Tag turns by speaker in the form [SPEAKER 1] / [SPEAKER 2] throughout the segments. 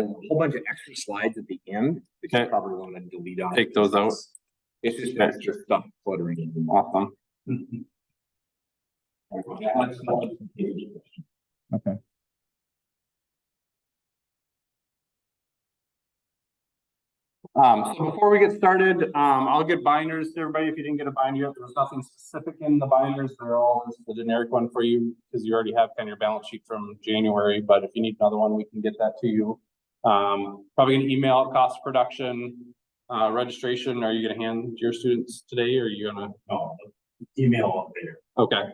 [SPEAKER 1] there's a whole bunch of extra slides at the end that you probably want to delete out.
[SPEAKER 2] Take those out.
[SPEAKER 1] It's just extra stuff fluttering in.
[SPEAKER 2] Awesome.
[SPEAKER 3] Okay.
[SPEAKER 2] So before we get started, I'll get binders to everybody. If you didn't get a binder yet, there's nothing specific in the binders. They're all just the generic one for you because you already have kind of your balance sheet from January. But if you need another one, we can get that to you. Probably gonna email out cost of production, registration. Are you gonna hand to your students today, or are you gonna?
[SPEAKER 1] Oh, email up there.
[SPEAKER 2] Okay.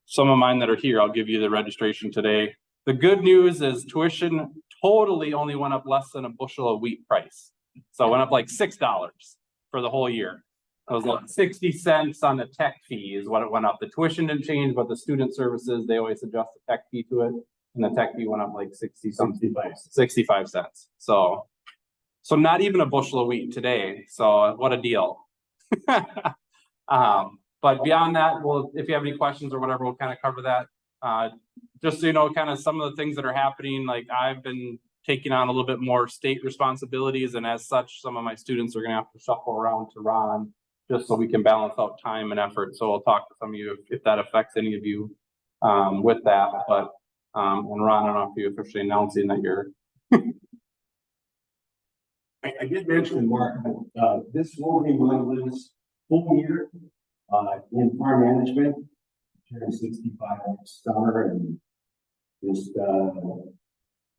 [SPEAKER 2] Some of mine that are here, I'll give you the registration today. The good news is tuition totally only went up less than a bushel of wheat price. So it went up like $6 for the whole year. It was like 60 cents on the tech fee is what it went up. The tuition didn't change, but the student services, they always adjust the tech fee to it. And the tech fee went up like 65 cents. So not even a bushel of wheat today. So what a deal. But beyond that, if you have any questions or whatever, we'll kind of cover that. Just so you know, kind of some of the things that are happening, like I've been taking on a little bit more state responsibilities, and as such, some of my students are going to have to shuffle around to Ron just so we can balance out time and effort. So we'll talk to some of you if that affects any of you with that. But and Ron, I don't know if you officially announcing that you're.
[SPEAKER 4] I did mention, Mark, this will be my last full year in farm management. Turned 65 next summer, and just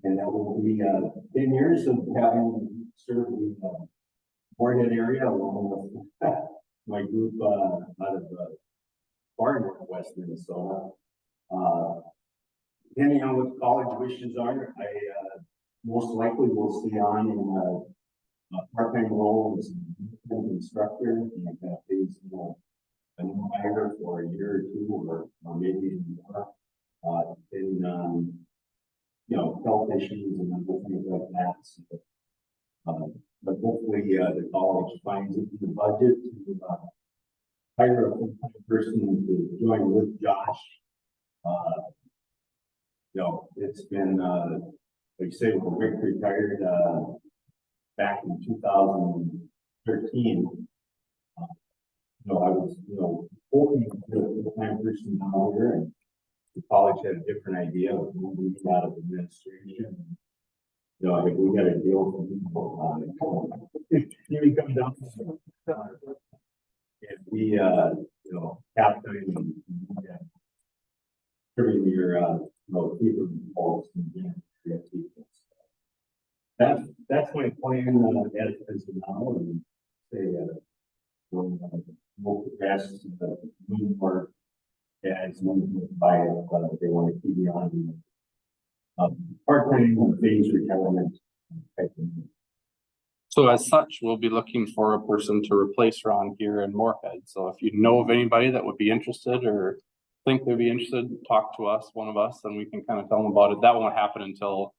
[SPEAKER 4] and that will be 10 years of having served the Morgan area along with my group out of far northwest Minnesota. Depending on what the college wishes are, I most likely will stay on in a part-time role as an instructor, and I've got phase a new hire for a year or two, or maybe more, depending on health issues and other things like that. So, but hopefully the college finds it in the budget to hire a full-time person to join with Josh. It's been like you say, when Rick retired back in 2013. I was, hoping to a full-time person down here, and the college had a different idea of moving out of administration. I think we got a deal from people. He come down, and we, halftime and serving your, people calls and that's my plan as of now, and say, we'll progress the move part as moved by it, but they want to keep me on part-time phase retirement.
[SPEAKER 2] So as such, we'll be looking for a person to replace Ron here in Moorhead. So if you know of anybody that would be interested or think they'd be interested, talk to us, one of us, and we can kind of tell them about it. That won't happen until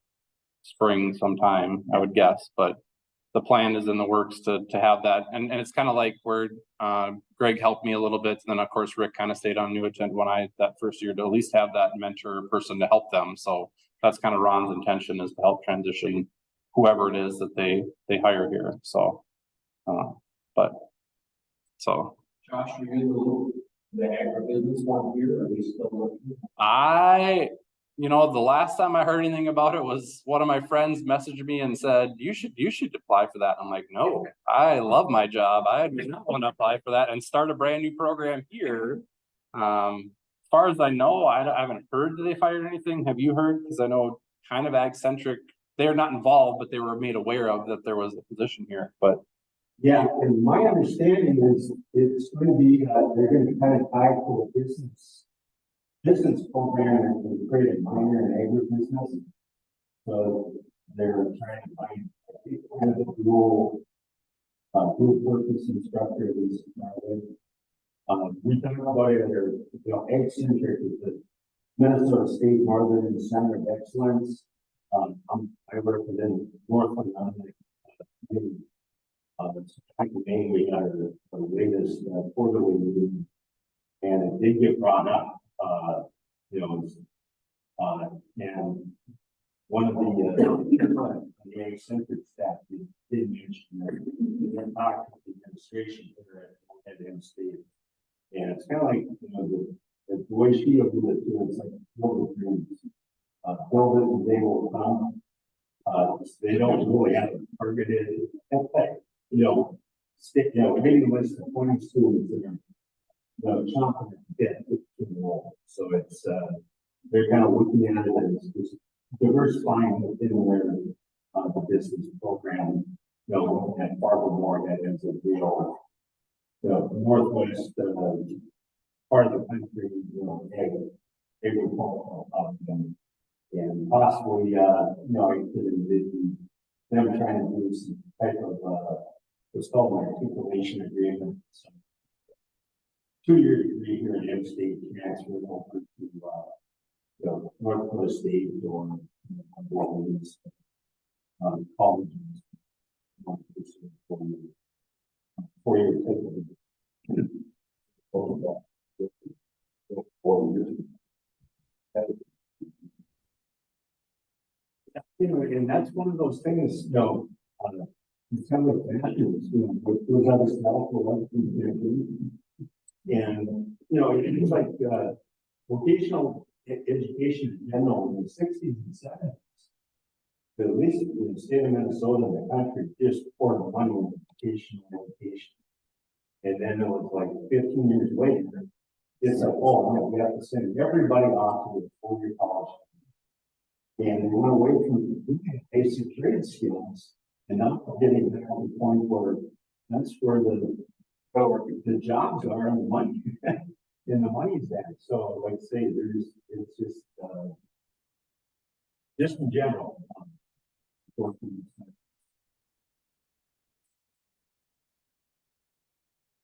[SPEAKER 2] spring sometime, I would guess, but the plan is in the works to have that. And it's kind of like where Greg helped me a little bit. And then of course, Rick kind of stayed on New Agenda when that first year to at least have that mentor person to help them. So that's kind of Ron's intention, is to help transition whoever it is that they hire here. So,
[SPEAKER 4] Josh, are you the agribusiness one here? Are we still looking?
[SPEAKER 2] The last time I heard anything about it was one of my friends messaged me and said, you should apply for that. I'm like, no, I love my job. I do not want to apply for that and start a brand new program here. As far as I know, I haven't heard that they've hired anything. Have you heard? Because I know kind of ag-centric, they're not involved, but they were made aware of that there was a position here. But
[SPEAKER 4] yeah, and my understanding is it's going to be, they're going to be kind of tied to a business program and create a minor in agribusiness. So they're trying to find kind of a dual purpose instructor. We talked about it under, ag-centric is the Minnesota State Northern Center of Excellence. I represent Northland on the May we had our latest quarterly meeting, and it did get brought up. And one of the ag-centered staff did mention that we had talked to the administration here at M State. And it's kind of like, you know, the way she alluded to, it's like build it, build it and they will come. They don't really have a targeted, you know, hitting list of 20 students that are, you know, chomping at the bit to enroll. So it's, they're kind of looking at it as just diversifying within their, the business program, you know, and Fargo as a real, the northwest, part of the country, you know, agricultural hub, and possibly, you know, I could envision them trying to do some type of, what's called an articulation agreement. So 2-year degree here at M State transfer over to, you know, Northwest State or colleges. 4-year type of 4 years. You know, and that's one of those things, you know, it's kind of like fashions, you know, with those other styles for life, and, you know, it's like, vocational education in general in the 60s and 70s. But at least in the state of Minnesota and the country just poured money into vocational education. And then it was like 15 years later, it's like, oh, no, we have to send everybody off to the 4-year college. And we went away from basic trade skills, and now we're getting to the point where that's where the jobs are and the money and the money's at. So, like I say, it's just in general.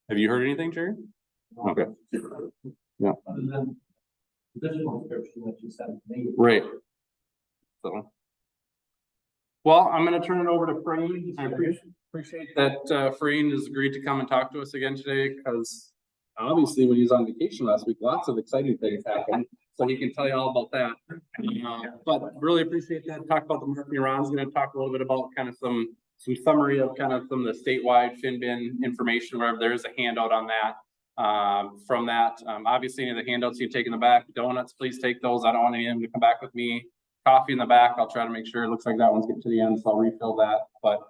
[SPEAKER 2] Have you heard anything, Jerry? Okay. Yeah.
[SPEAKER 3] Other than the additional description that you sent me.
[SPEAKER 2] Right. So. Well, I'm going to turn it over to Freen. I appreciate that Freen has agreed to come and talk to us again today, because obviously when he was on vacation last week, lots of exciting things happened. So he can tell you all about that. But really appreciate that. Talk about the marketing. Ron's going to talk a little bit about kind of some summary of kind of some of the statewide FinBin information, wherever there is a handout on that. From that, obviously any of the handouts you take in the back, donuts, please take those. I don't want any of them to come back with me. Coffee in the back, I'll try to make sure. It looks like that one's getting to the end, so I'll refill that. But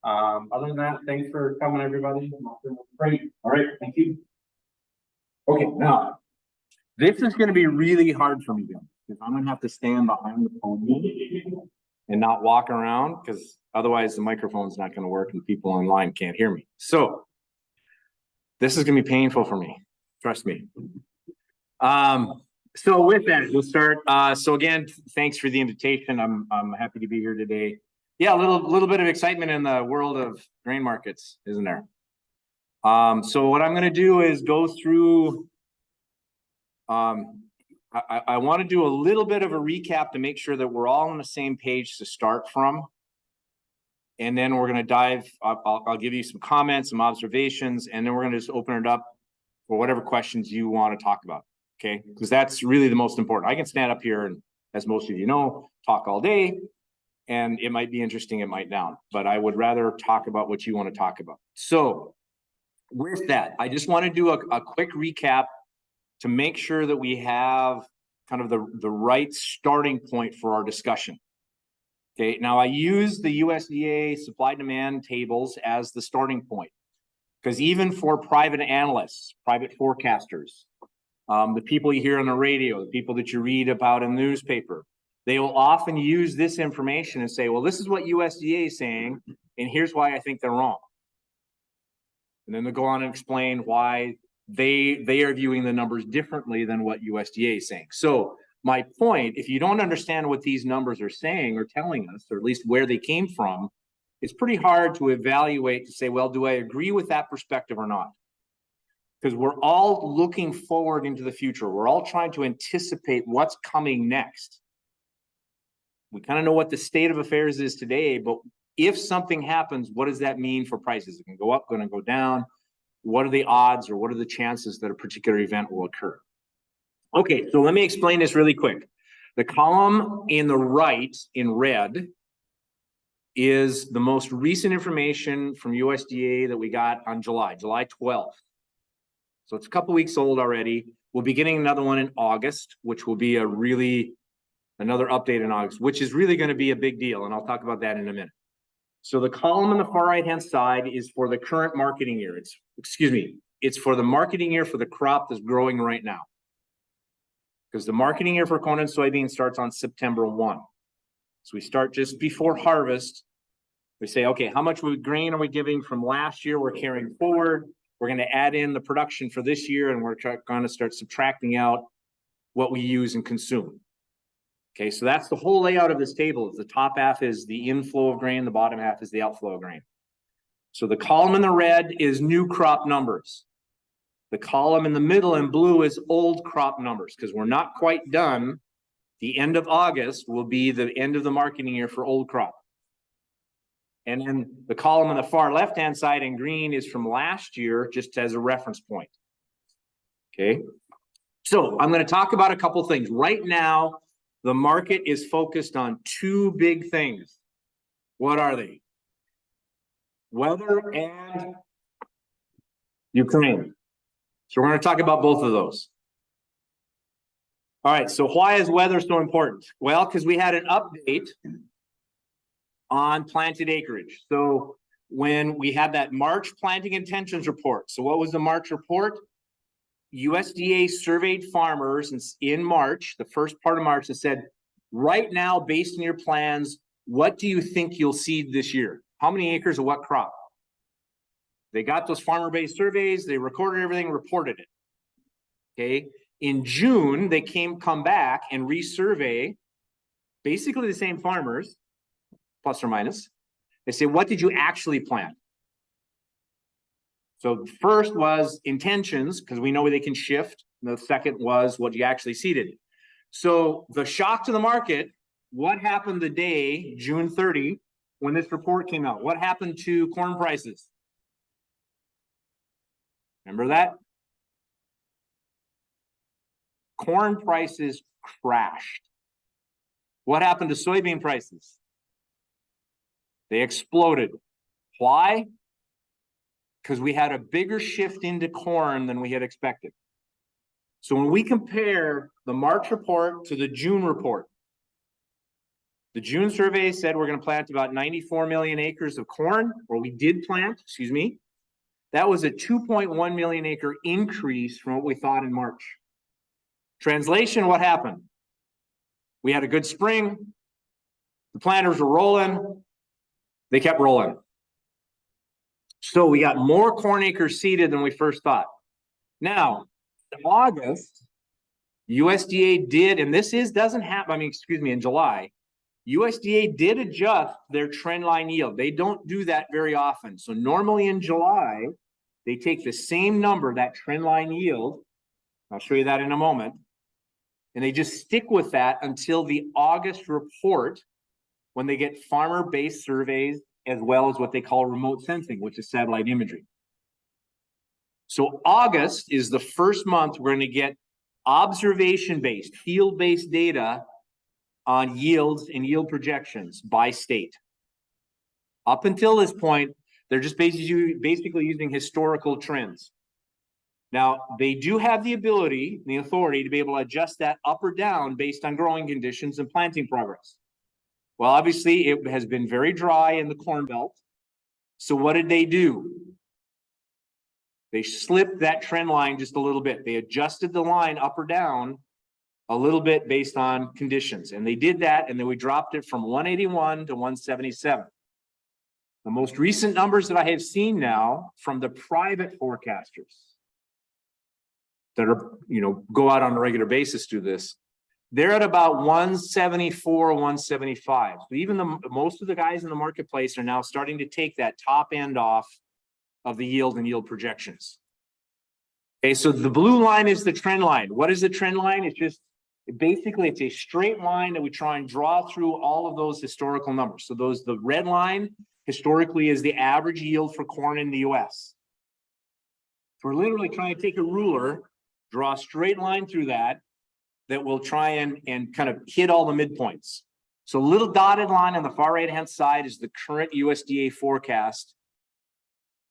[SPEAKER 2] other than that, thanks for coming, everybody. Great. All right, thank you.
[SPEAKER 1] Okay, now, this is gonna be really hard for me, because I'm gonna have to stand behind the podium and not walk around, because otherwise the microphone's not gonna work and people online can't hear me. So this is gonna be painful for me, trust me. So with that, we'll start. So again, thanks for the invitation. I'm happy to be here today. Yeah, a little bit of excitement in the world of grain markets, isn't there? So what I'm going to do is go through. I want to do a little bit of a recap to make sure that we're all on the same page to start from. And then we're going to dive. I'll give you some comments, some observations, and then we're going to just open it up for whatever questions you want to talk about. Okay, because that's really the most important. I can stand up here and, as most of you know, talk all day, and it might be interesting, it might not, but I would rather talk about what you want to talk about. So with that, I just want to do a quick recap to make sure that we have kind of the right starting point for our discussion. Okay, now I use the USDA supply demand tables as the starting point, because even for private analysts, private forecasters, the people you hear on the radio, the people that you read about in the newspaper, they will often use this information and say, well, this is what USDA is saying, and here's why I think they're wrong. And then they'll go on and explain why they are viewing the numbers differently than what USDA is saying. So my point, if you don't understand what these numbers are saying or telling us, or at least where they came from, it's pretty hard to evaluate to say, well, do I agree with that perspective or not? Because we're all looking forward into the future. We're all trying to anticipate what's coming next. We kind of know what the state of affairs is today, but if something happens, what does that mean for prices? It can go up, going to go down. What are the odds or what are the chances that a particular event will occur? Okay, so let me explain this really quick. The column in the right in red is the most recent information from USDA that we got on July 12th. So it's a couple weeks old already. We'll be getting another one in August, which will be another update in August, which is really going to be a big deal. And I'll talk about that in a minute. So the column on the far right-hand side is for the current marketing year. It's for the marketing year for the crop that's growing right now. Because the marketing year for corn and soybean starts on September 1. So we start just before harvest. We say, okay, how much grain are we giving from last year? We're carrying forward. We're going to add in the production for this year, and we're going to start subtracting out what we use and consume. Okay, so that's the whole layout of this table. The top half is the inflow of grain, the bottom half is the outflow of grain. So the column in the red is new crop numbers. The column in the middle in blue is old crop numbers, because we're not quite done. The end of August will be the end of the marketing year for old crop. And then the column on the far left-hand side in green is from last year, just as a reference point. Okay, so I'm going to talk about a couple things. Right now, the market is focused on two big things. What are they? Weather and Ukraine. So we're going to talk about both of those. All right, so why is weather so important? Well, because we had an update on planted acreage. So when we had that March planting intentions report. So what was the March report? USDA surveyed farmers in March, the first part of March, and said, right now, based on your plans, what do you think you'll seed this year? How many acres of what crop? They got those farmer-based surveys, they recorded everything, reported it. Okay. In June, they come back and resurvey basically the same farmers, plus or minus. They say, what did you actually plant? So the first was intentions, because we know they can shift. And the second was what you actually seeded. So the shock to the market, what happened the day, June 30, when this report came out? What happened to corn prices? Remember that? Corn prices crashed. What happened to soybean prices? They exploded. Why? Because we had a bigger shift into corn than we had expected. So when we compare the March report to the June report, the June survey said we're going to plant about 94 million acres of corn, or we did plant, excuse me. That was a 2.1 million acre increase from what we thought in March. Translation, what happened? We had a good spring. The planters were rolling. They kept rolling. So we got more corn acres seeded than we first thought. Now, in August, USDA did, and doesn't happen, in July, USDA did adjust their trend line yield. They don't do that very often. So normally in July, they take the same number, that trend line yield, I'll show you that in a moment, and they just stick with that until the August report, when they get farmer-based surveys, as well as what they call remote sensing, which is satellite imagery. So August is the first month we're going to get observation-based, field-based data on yields and yield projections by state. Up until this point, they're just basically using historical trends. Now, they do have the ability, the authority to be able to adjust that up or down based on growing conditions and planting progress. Well, obviously, it has been very dry in the Corn Belt. So what did they do? They slipped that trend line just a little bit. They adjusted the line up or down a little bit based on conditions. And they did that, and then we dropped it from 181 to 177. The most recent numbers that I have seen now from the private forecasters that are, go out on a regular basis to this, they're at about 174, 175. So even most of the guys in the marketplace are now starting to take that top end off of the yield and yield projections. Okay, so the blue line is the trend line. What is the trend line? It's a straight line that we try and draw through all of those historical numbers. So the red line historically is the average yield for corn in the US. So we're literally trying to take a ruler, draw a straight line through that, that will try and kind of hit all the midpoints. So little dotted line on the far right-hand side is the current USDA forecast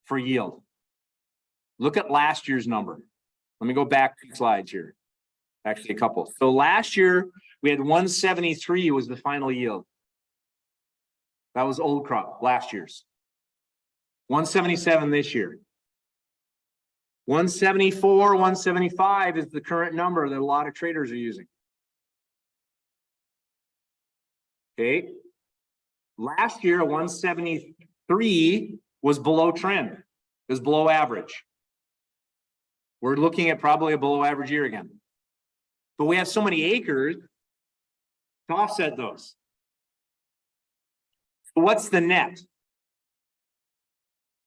[SPEAKER 1] for yield. Look at last year's number. Let me go back 2 slides here. Actually, a couple. So last year, we had 173 was the final yield. That was old crop, last year's. 177 this year. 174, 175 is the current number that a lot of traders are using. Okay. Last year, 173 was below trend. It was below average. We're looking at probably a below average year again. But we have so many acres to offset those. So what's the net?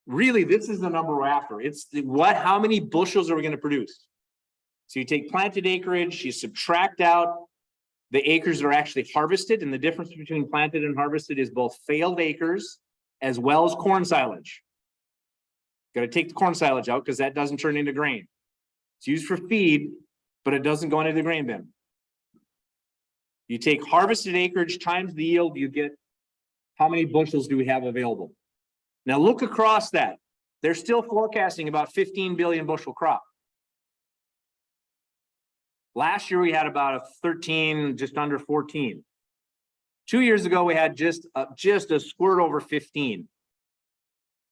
[SPEAKER 1] Really, this is the number we're after. It's how many bushels are we going to produce? So you take planted acreage, you subtract out the acres that are actually harvested, and the difference between planted and harvested is both failed acres as well as corn silage. Got to take the corn silage out because that doesn't turn into grain. It's used for feed, but it doesn't go into the grain bin. You take harvested acreage times the yield, you get how many bushels do we have available. Now look across that. They're still forecasting about 15 billion bushel crop. Last year we had about a 13, just under 14. 2 years ago we had just a squirt over 15.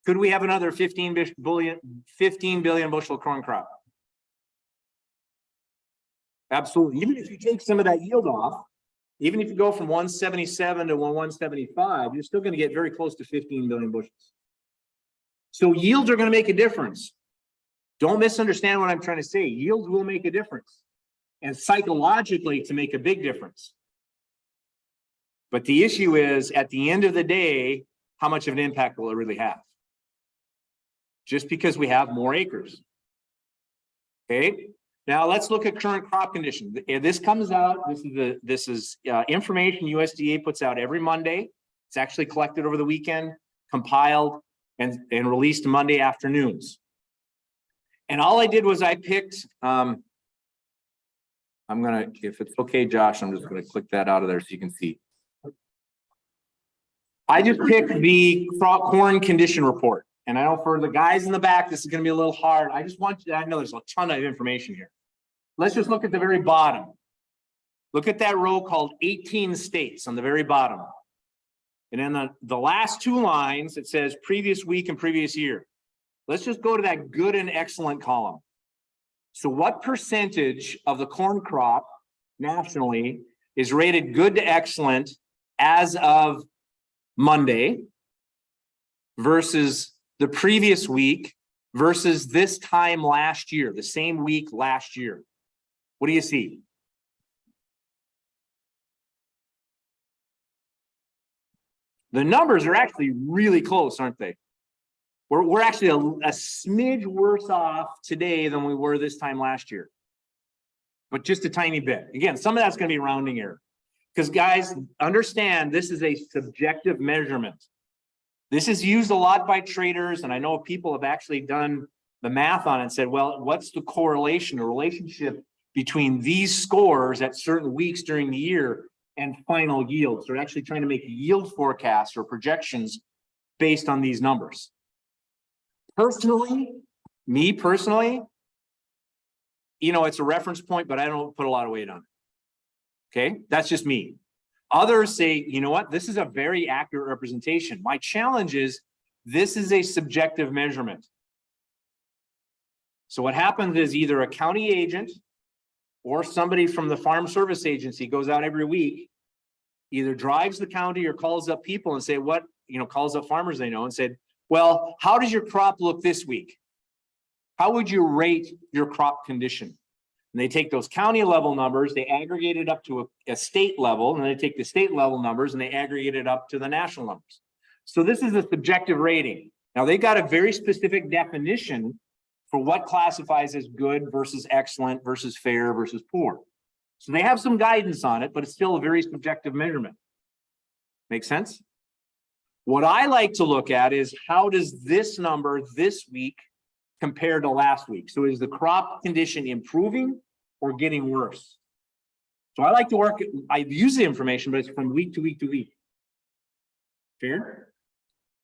[SPEAKER 1] Could we have another 15 billion bushel corn crop? Absolutely. Even if you take some of that yield off, even if you go from 177 to 175, you're still going to get very close to 15 billion bushels. So yields are going to make a difference. Don't misunderstand what I'm trying to say. Yields will make a difference, and psychologically to make a big difference. But the issue is, at the end of the day, how much of an impact will it really have? Just because we have more acres. Okay. Now let's look at current crop condition. This comes out. This is information USDA puts out every Monday. It's actually collected over the weekend, compiled, and released Monday afternoons. And all I did was I picked. I'm gonna, if it's okay, Josh, I'm just gonna click that out of there so you can see. I just picked the corn condition report. And I know for the guys in the back, this is going to be a little hard. I just want you to, I know there's a ton of information here. Let's just look at the very bottom. Look at that row called 18 states on the very bottom. And then the last 2 lines, it says previous week and previous year. Let's just go to that good and excellent column. So what percentage of the corn crop nationally is rated good to excellent as of Monday versus the previous week versus this time last year, the same week last year? What do you see? The numbers are actually really close, aren't they? We're actually a smidge worse off today than we were this time last year, but just a tiny bit. Again, some of that's going to be rounding error, because guys, understand this is a subjective measurement. This is used a lot by traders, and I know people have actually done the math on it and said, well, what's the correlation or relationship between these scores at certain weeks during the year and final yields? They're actually trying to make yield forecasts or projections based on these numbers. Personally, me personally, you know, it's a reference point, but I don't put a lot of weight on it. Okay, that's just me. Others say, you know what, this is a very accurate representation. My challenge is this is a subjective measurement. So what happens is either a county agent or somebody from the Farm Service Agency goes out every week, either drives the county or calls up people and say what, you know, calls up farmers they know and said, well, how does your crop look this week? How would you rate your crop condition? And they take those county level numbers, they aggregate it up to a state level, and they take the state level numbers and they aggregate it up to the national numbers. So this is a subjective rating. Now they got a very specific definition for what classifies as good versus excellent versus fair versus poor. So they have some guidance on it, but it's still a very subjective measurement. Make sense? What I like to look at is how does this number this week compare to last week? So is the crop condition improving or getting worse? So I like to work, I use the information, but it's from week to week to week. Fair?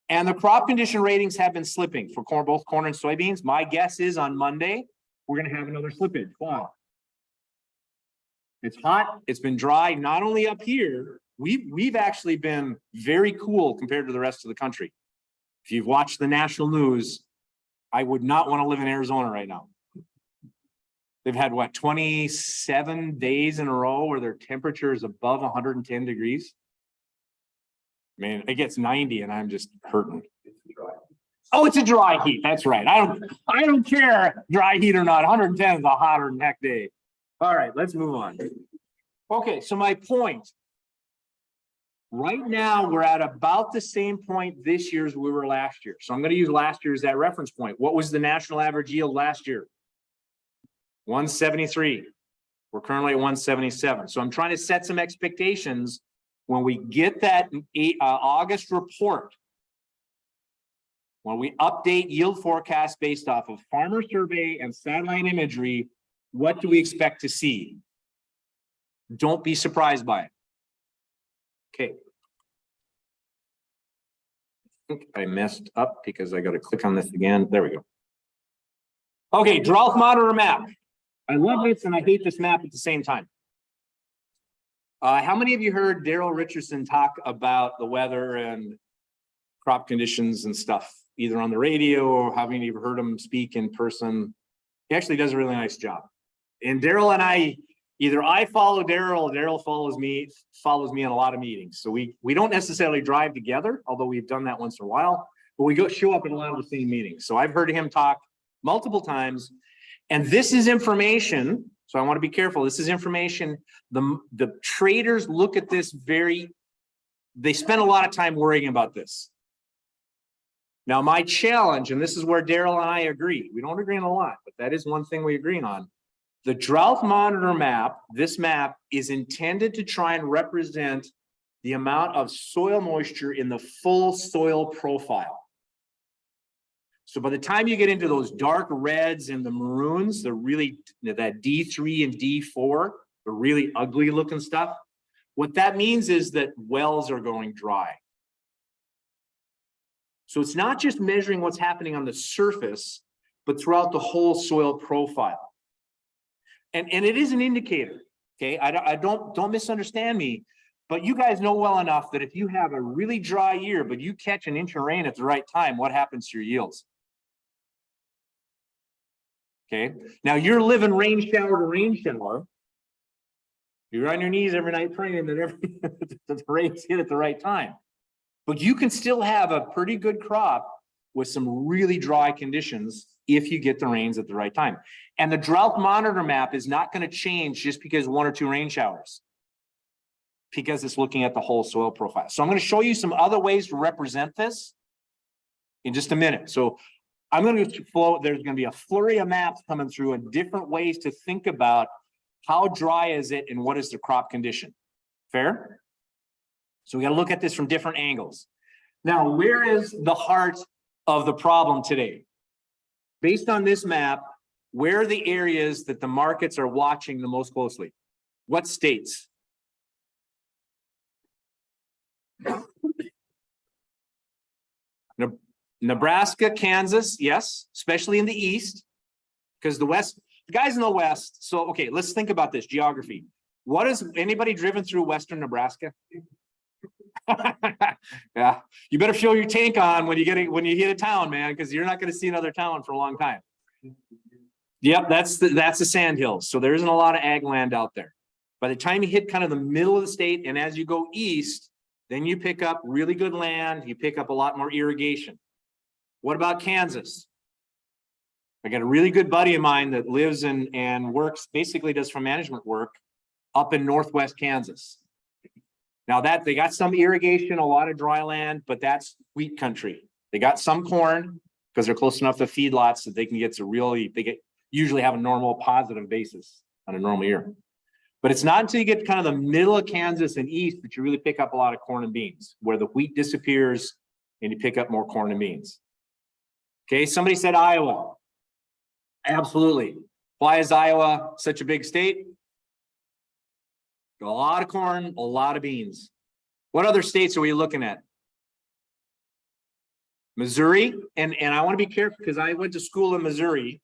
[SPEAKER 1] And the crop condition ratings have been slipping for corn, both corn and soybeans. My guess is on Monday, we're gonna have another slippage. Wow. It's hot, it's been dry, not only up here, we've actually been very cool compared to the rest of the country. If you've watched the national news, I would not want to live in Arizona right now. They've had what, 27 days in a row where their temperature is above 110 degrees. Man, it gets 90 and I'm just hurting. Oh, it's a dry heat. That's right. I don't care dry heat or not. 110 is a hotter than heck day. All right, let's move on. Okay, so my point. Right now, we're at about the same point this year as we were last year. So I'm going to use last year as that reference point. What was the national average yield last year? 173. We're currently at 177. So I'm trying to set some expectations when we get that August report. When we update yield forecast based off of farmer survey and satellite imagery, what do we expect to see? Don't be surprised by it. Okay. I think I messed up because I got to click on this again. There we go. Okay, drought monitor map. I love this and I hate this map at the same time. How many of you heard Daryl Richardson talk about the weather and crop conditions and stuff, either on the radio or having you heard him speak in person? He actually does a really nice job. And Daryl and I, either I follow Daryl or Daryl follows me in a lot of meetings. So we don't necessarily drive together, although we've done that once in a while, but we show up at a lot of the same meetings. So I've heard him talk multiple times, and this is information. So I want to be careful. This is information. The traders look at this they spend a lot of time worrying about this. Now, my challenge, and this is where Daryl and I agree. We don't agree on a lot, but that is one thing we agree on. The drought monitor map, this map is intended to try and represent the amount of soil moisture in the full soil profile. So by the time you get into those dark reds and the maroons, that D3 and D4, the really ugly looking stuff, what that means is that wells are going dry. So it's not just measuring what's happening on the surface, but throughout the whole soil profile. And it is an indicator, okay? Don't misunderstand me, but you guys know well enough that if you have a really dry year, but you catch an inch of rain at the right time, what happens to your yields? Okay, now you're living rain shower to rain shower. You're on your knees every night praying that the rains hit at the right time. But you can still have a pretty good crop with some really dry conditions if you get the rains at the right time. And the drought monitor map is not going to change just because 1 or 2 rain showers, because it's looking at the whole soil profile. So I'm going to show you some other ways to represent this in just a minute. So I'm going to flow. There's going to be a flurry of maps coming through and different ways to think about how dry is it and what is the crop condition. Fair? So we got to look at this from different angles. Now, where is the heart of the problem today? Based on this map, where are the areas that the markets are watching the most closely? What states? Nebraska, Kansas, yes, especially in the east, because the west, the guys in the west. So, okay, let's think about this geography. What is anybody driven through western Nebraska? Yeah, you better show your tank on when you hit a town, man, because you're not going to see another town for a long time. Yep, that's the sand hills. So there isn't a lot of ag land out there. By the time you hit kind of the middle of the state, and as you go east, then you pick up really good land. You pick up a lot more irrigation. What about Kansas? I got a really good buddy of mine that lives and works, basically does farm management work up in northwest Kansas. Now that they got some irrigation, a lot of dry land, but that's wheat country. They got some corn because they're close enough to feedlots that they can get to usually have a normal positive basis on a normal year. But it's not until you get kind of the middle of Kansas and east that you really pick up a lot of corn and beans, where the wheat disappears and you pick up more corn and beans. Okay, somebody said Iowa. Absolutely. Why is Iowa such a big state? A lot of corn, a lot of beans. What other states are we looking at? Missouri, and I want to be careful because I went to school in Missouri.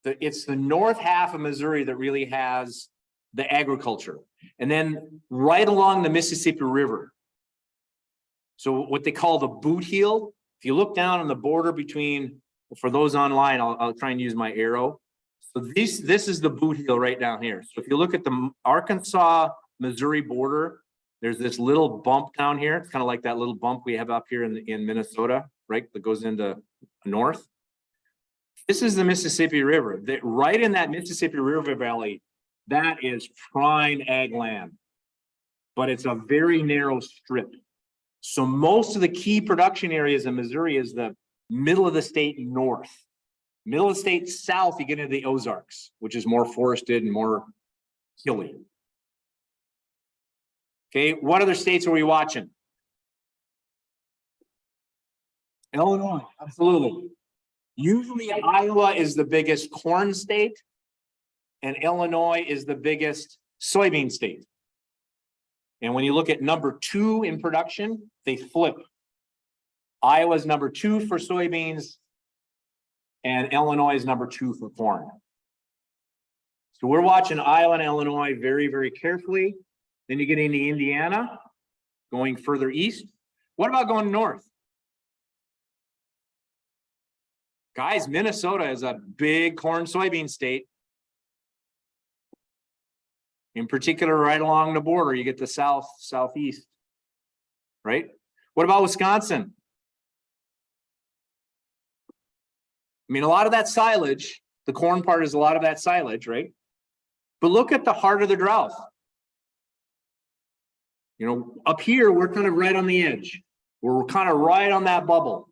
[SPEAKER 1] It's the north half of Missouri that really has the agriculture. And then right along the Mississippi River. So what they call the boot heel, if you look down on the border between, for those online, I'll try and use my arrow. So this is the boot heel right down here. So if you look at the Arkansas, Missouri border, there's this little bump down here. It's kind of like that little bump we have up here in Minnesota, right? That goes into north. This is the Mississippi River. Right in that Mississippi River Valley, that is prime ag land, but it's a very narrow strip. So most of the key production areas in Missouri is the middle of the state north. Middle of the state south, you get into the Ozarks, which is more forested and more hilly. Okay, what other states are we watching? Illinois, absolutely. Usually Iowa is the biggest corn state and Illinois is the biggest soybean state. And when you look at number 2 in production, they flip. Iowa's number 2 for soybeans and Illinois is number 2 for corn. So we're watching Iowa and Illinois very, very carefully. Then you get into Indiana, going further east. What about going north? Guys, Minnesota is a big corn soybean state. In particular, right along the border, you get the southeast, right? What about Wisconsin? I mean, a lot of that silage, the corn part is a lot of that silage, right? But look at the heart of the drought. You know, up here, we're kind of right on the edge. We're kind of right on that bubble.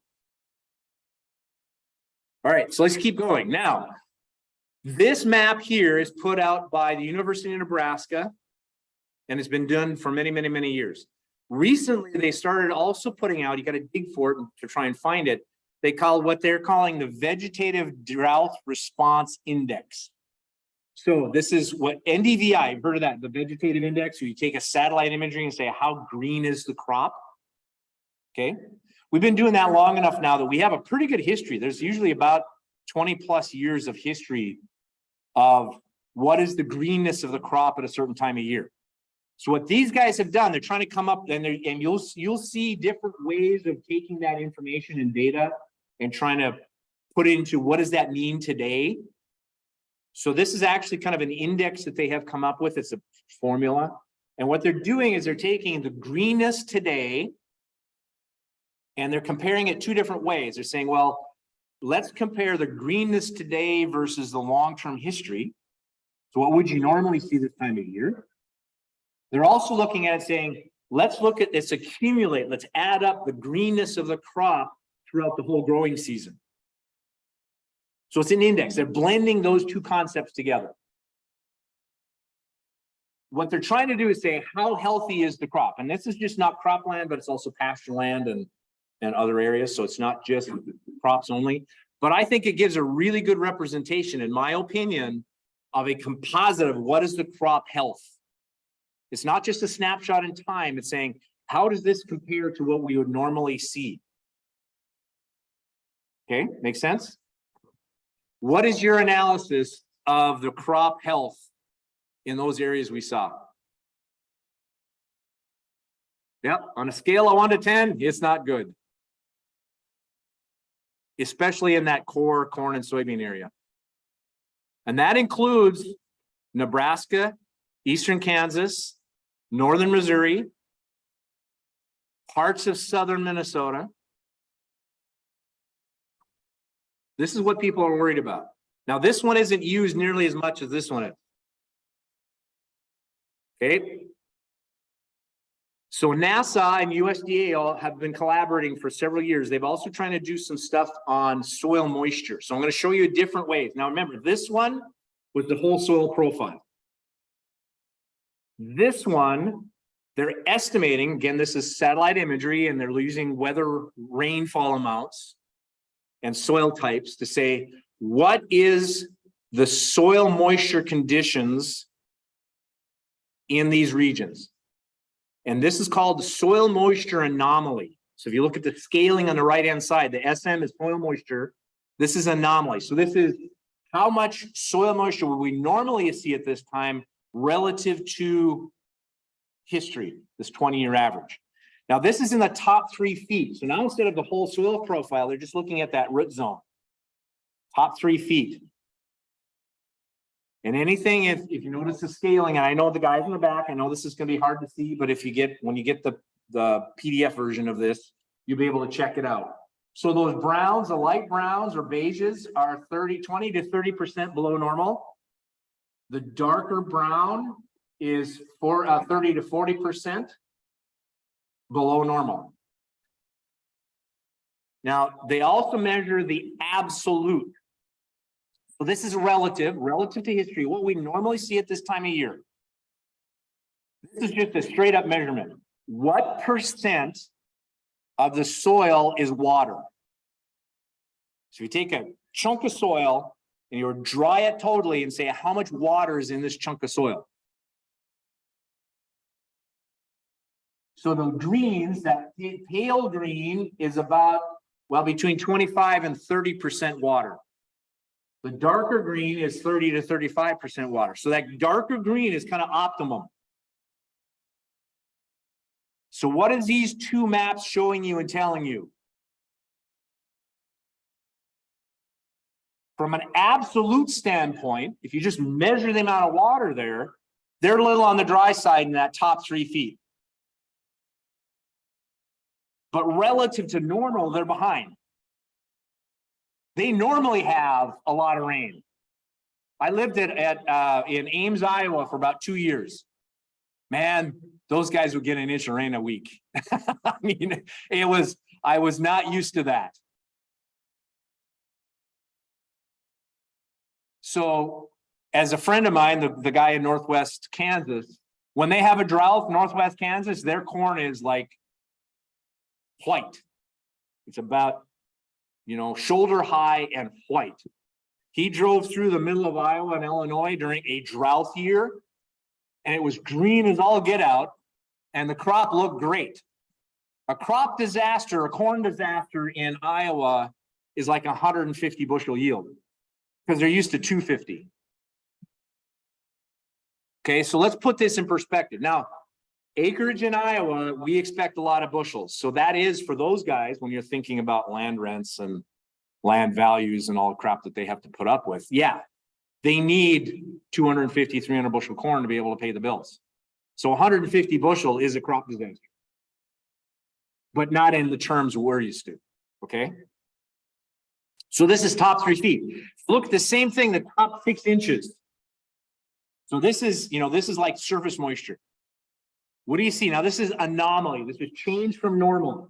[SPEAKER 1] All right, so let's keep going. Now, this map here is put out by the University of Nebraska, and it's been done for many, many, many years. Recently, they started also putting out, you got to dig for it to try and find it. They call what they're calling the Vegetative Drought Response Index. So this is what NDVI, you've heard of that, the vegetative index, where you take a satellite imagery and say, how green is the crop? Okay. We've been doing that long enough now that we have a pretty good history. There's usually about 20 plus years of history of what is the greenness of the crop at a certain time of year. So what these guys have done, they're trying to come up and you'll see different ways of taking that information and data and trying to put it into what does that mean today? So this is actually kind of an index that they have come up with. It's a formula. And what they're doing is they're taking the greenness today and they're comparing it 2 different ways. They're saying, well, let's compare the greenness today versus the long-term history. So what would you normally see this time of year? They're also looking at it saying, let's look at this, accumulate, let's add up the greenness of the crop throughout the whole growing season. So it's an index. They're blending those 2 concepts together. What they're trying to do is say, how healthy is the crop? And this is just not cropland, but it's also pasture land and other areas. So it's not just crops only. But I think it gives a really good representation, in my opinion, of a composite of what is the crop health. It's not just a snapshot in time. It's saying, how does this compare to what we would normally see? Okay, makes sense? What is your analysis of the crop health in those areas we saw? Yep, on a scale of 1 to 10, it's not good. Especially in that core corn and soybean area. And that includes Nebraska, eastern Kansas, northern Missouri, parts of southern Minnesota. This is what people are worried about. Now, this one isn't used nearly as much as this one is. Okay. So NASA and USDA all have been collaborating for several years. They've also trying to do some stuff on soil moisture. So I'm going to show you different ways. Now, remember, this one was the whole soil profile. This one, they're estimating, again, this is satellite imagery, and they're using weather rainfall amounts and soil types to say, what is the soil moisture conditions in these regions. And this is called the soil moisture anomaly. So if you look at the scaling on the right-hand side, the SM is soil moisture. This is anomaly. So this is how much soil moisture would we normally see at this time relative to history, this 20-year average. Now, this is in the top 3 feet. So now instead of the whole soil profile, they're just looking at that root zone. Top 3 feet. And anything, if you notice the scaling, and I know the guys in the back, I know this is going to be hard to see, but if you get, when you get the PDF version of this, you'll be able to check it out. So those browns, the light browns or beiges are 20 to 30% below normal. The darker brown is 30 to 40% below normal. Now, they also measure the absolute. So this is relative to history, what we normally see at this time of year. This is just a straight up measurement. What percent of the soil is water? So you take a chunk of soil and you dry it totally and say how much water is in this chunk of soil. So the greens, that pale green is about, well, between 25 and 30% water. The darker green is 30 to 35% water. So that darker green is kind of optimum. So what is these 2 maps showing you and telling you? From an absolute standpoint, if you just measure the amount of water there, they're a little on the dry side in that top 3 feet. But relative to normal, they're behind. They normally have a lot of rain. I lived in Ames, Iowa for about 2 years. Man, those guys would get an inch of rain a week. I mean, I was not used to that. So as a friend of mine, the guy in Northwest Kansas, when they have a drought, Northwest Kansas, their corn is like white. It's about, shoulder high and white. He drove through the middle of Iowa and Illinois during a drought year, and it was green as all get out, and the crop looked great. A crop disaster, a corn disaster in Iowa is like 150 bushel yield because they're used to 250. Okay, so let's put this in perspective. Now, acreage in Iowa, we expect a lot of bushels. So that is for those guys, when you're thinking about land rents and land values and all the crap that they have to put up with. Yeah, they need 250, 300 bushel corn to be able to pay the bills. So 150 bushel is a crop disaster, but not in the terms we're used to, okay? So this is top 3 feet. Look at the same thing, the top 6 inches. So this is, this is like surface moisture. What do you see? Now, this is anomaly. This is change from normal.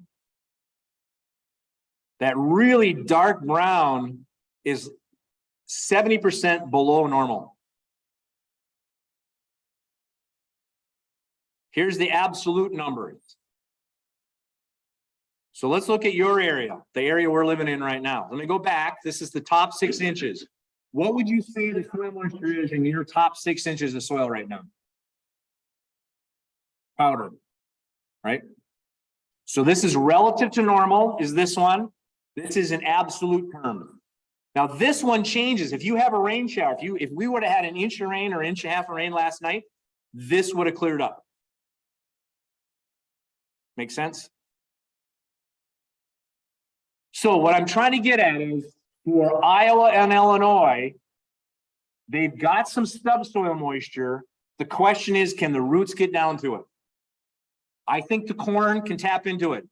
[SPEAKER 1] That really dark brown is 70% below normal. Here's the absolute numbers. So let's look at your area, the area we're living in right now. Let me go back. This is the top 6 inches. What would you say the soil moisture is in your top 6 inches of soil right now? Powder, right? So this is relative to normal, is this one. This is in absolute terms. Now this one changes. If you have a rain shower, if we would have had an inch of rain or inch and a half of rain last night, this would have cleared up. Make sense? So what I'm trying to get at is for Iowa and Illinois, they've got some subsoil moisture. The question is, can the roots get down to it? I think the corn can tap into it.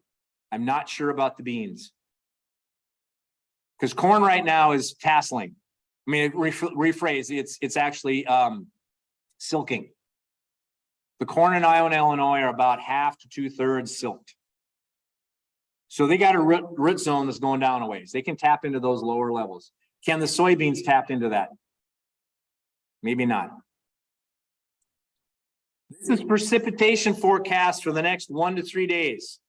[SPEAKER 1] I'm not sure about the beans. Because corn right now is tasseling. I mean, rephrase, it's actually silking. The corn in Iowa and Illinois are about 1/2 to 2/3 silked. So they got a root zone that's going down a ways. They can tap into those lower levels. Can the soybeans tap into that? Maybe not. This is precipitation forecast for the next 1 to 3 days.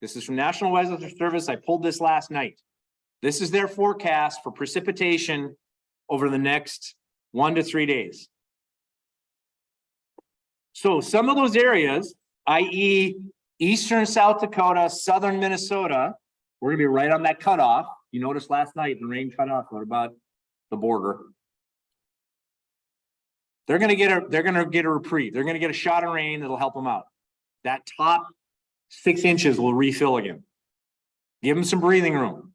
[SPEAKER 1] This is from National Weather Service. I pulled this last night. This is their forecast for precipitation over the next 1 to 3 days. So some of those areas, i.e. eastern South Dakota, southern Minnesota, we're gonna be right on that cutoff. You noticed last night the rain cut off. What about the border? They're gonna get a reprieve. They're gonna get a shot of rain that'll help them out. That top 6 inches will refill again. Give them some breathing room.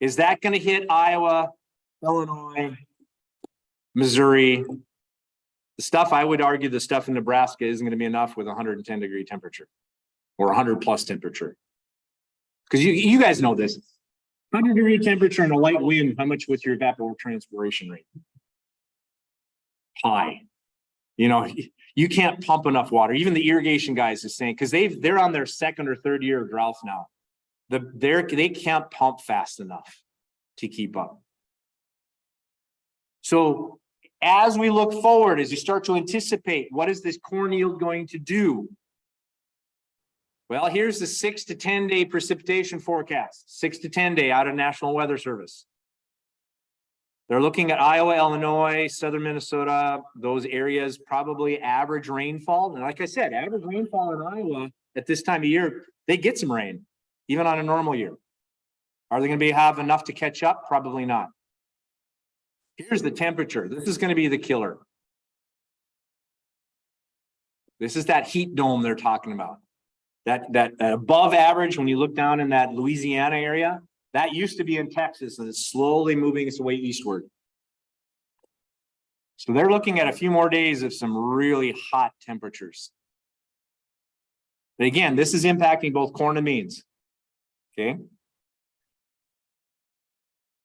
[SPEAKER 1] Is that gonna hit Iowa, Illinois, Missouri? The stuff, I would argue the stuff in Nebraska isn't gonna be enough with 110-degree temperature or 100+ temperature. Because you guys know this. 100-degree temperature and a light wind, how much with your evapotranspiration rate? High. You know, you can't pump enough water. Even the irrigation guys is saying, because they're on their 2nd or 3rd year of droughts now. They can't pump fast enough to keep up. So as we look forward, as you start to anticipate, what is this corn yield going to do? Well, here's the 6 to 10 day precipitation forecast, 6 to 10 day out of National Weather Service. They're looking at Iowa, Illinois, southern Minnesota, those areas, probably average rainfall. And like I said, average rainfall in Iowa at this time of year, they get some rain, even on a normal year. Are they going to have enough to catch up? Probably not. Here's the temperature. This is going to be the killer. This is that heat dome they're talking about. That above average, when you look down in that Louisiana area, that used to be in Texas and it's slowly moving its way eastward. So they're looking at a few more days of some really hot temperatures. But again, this is impacting both corn and beans. Okay.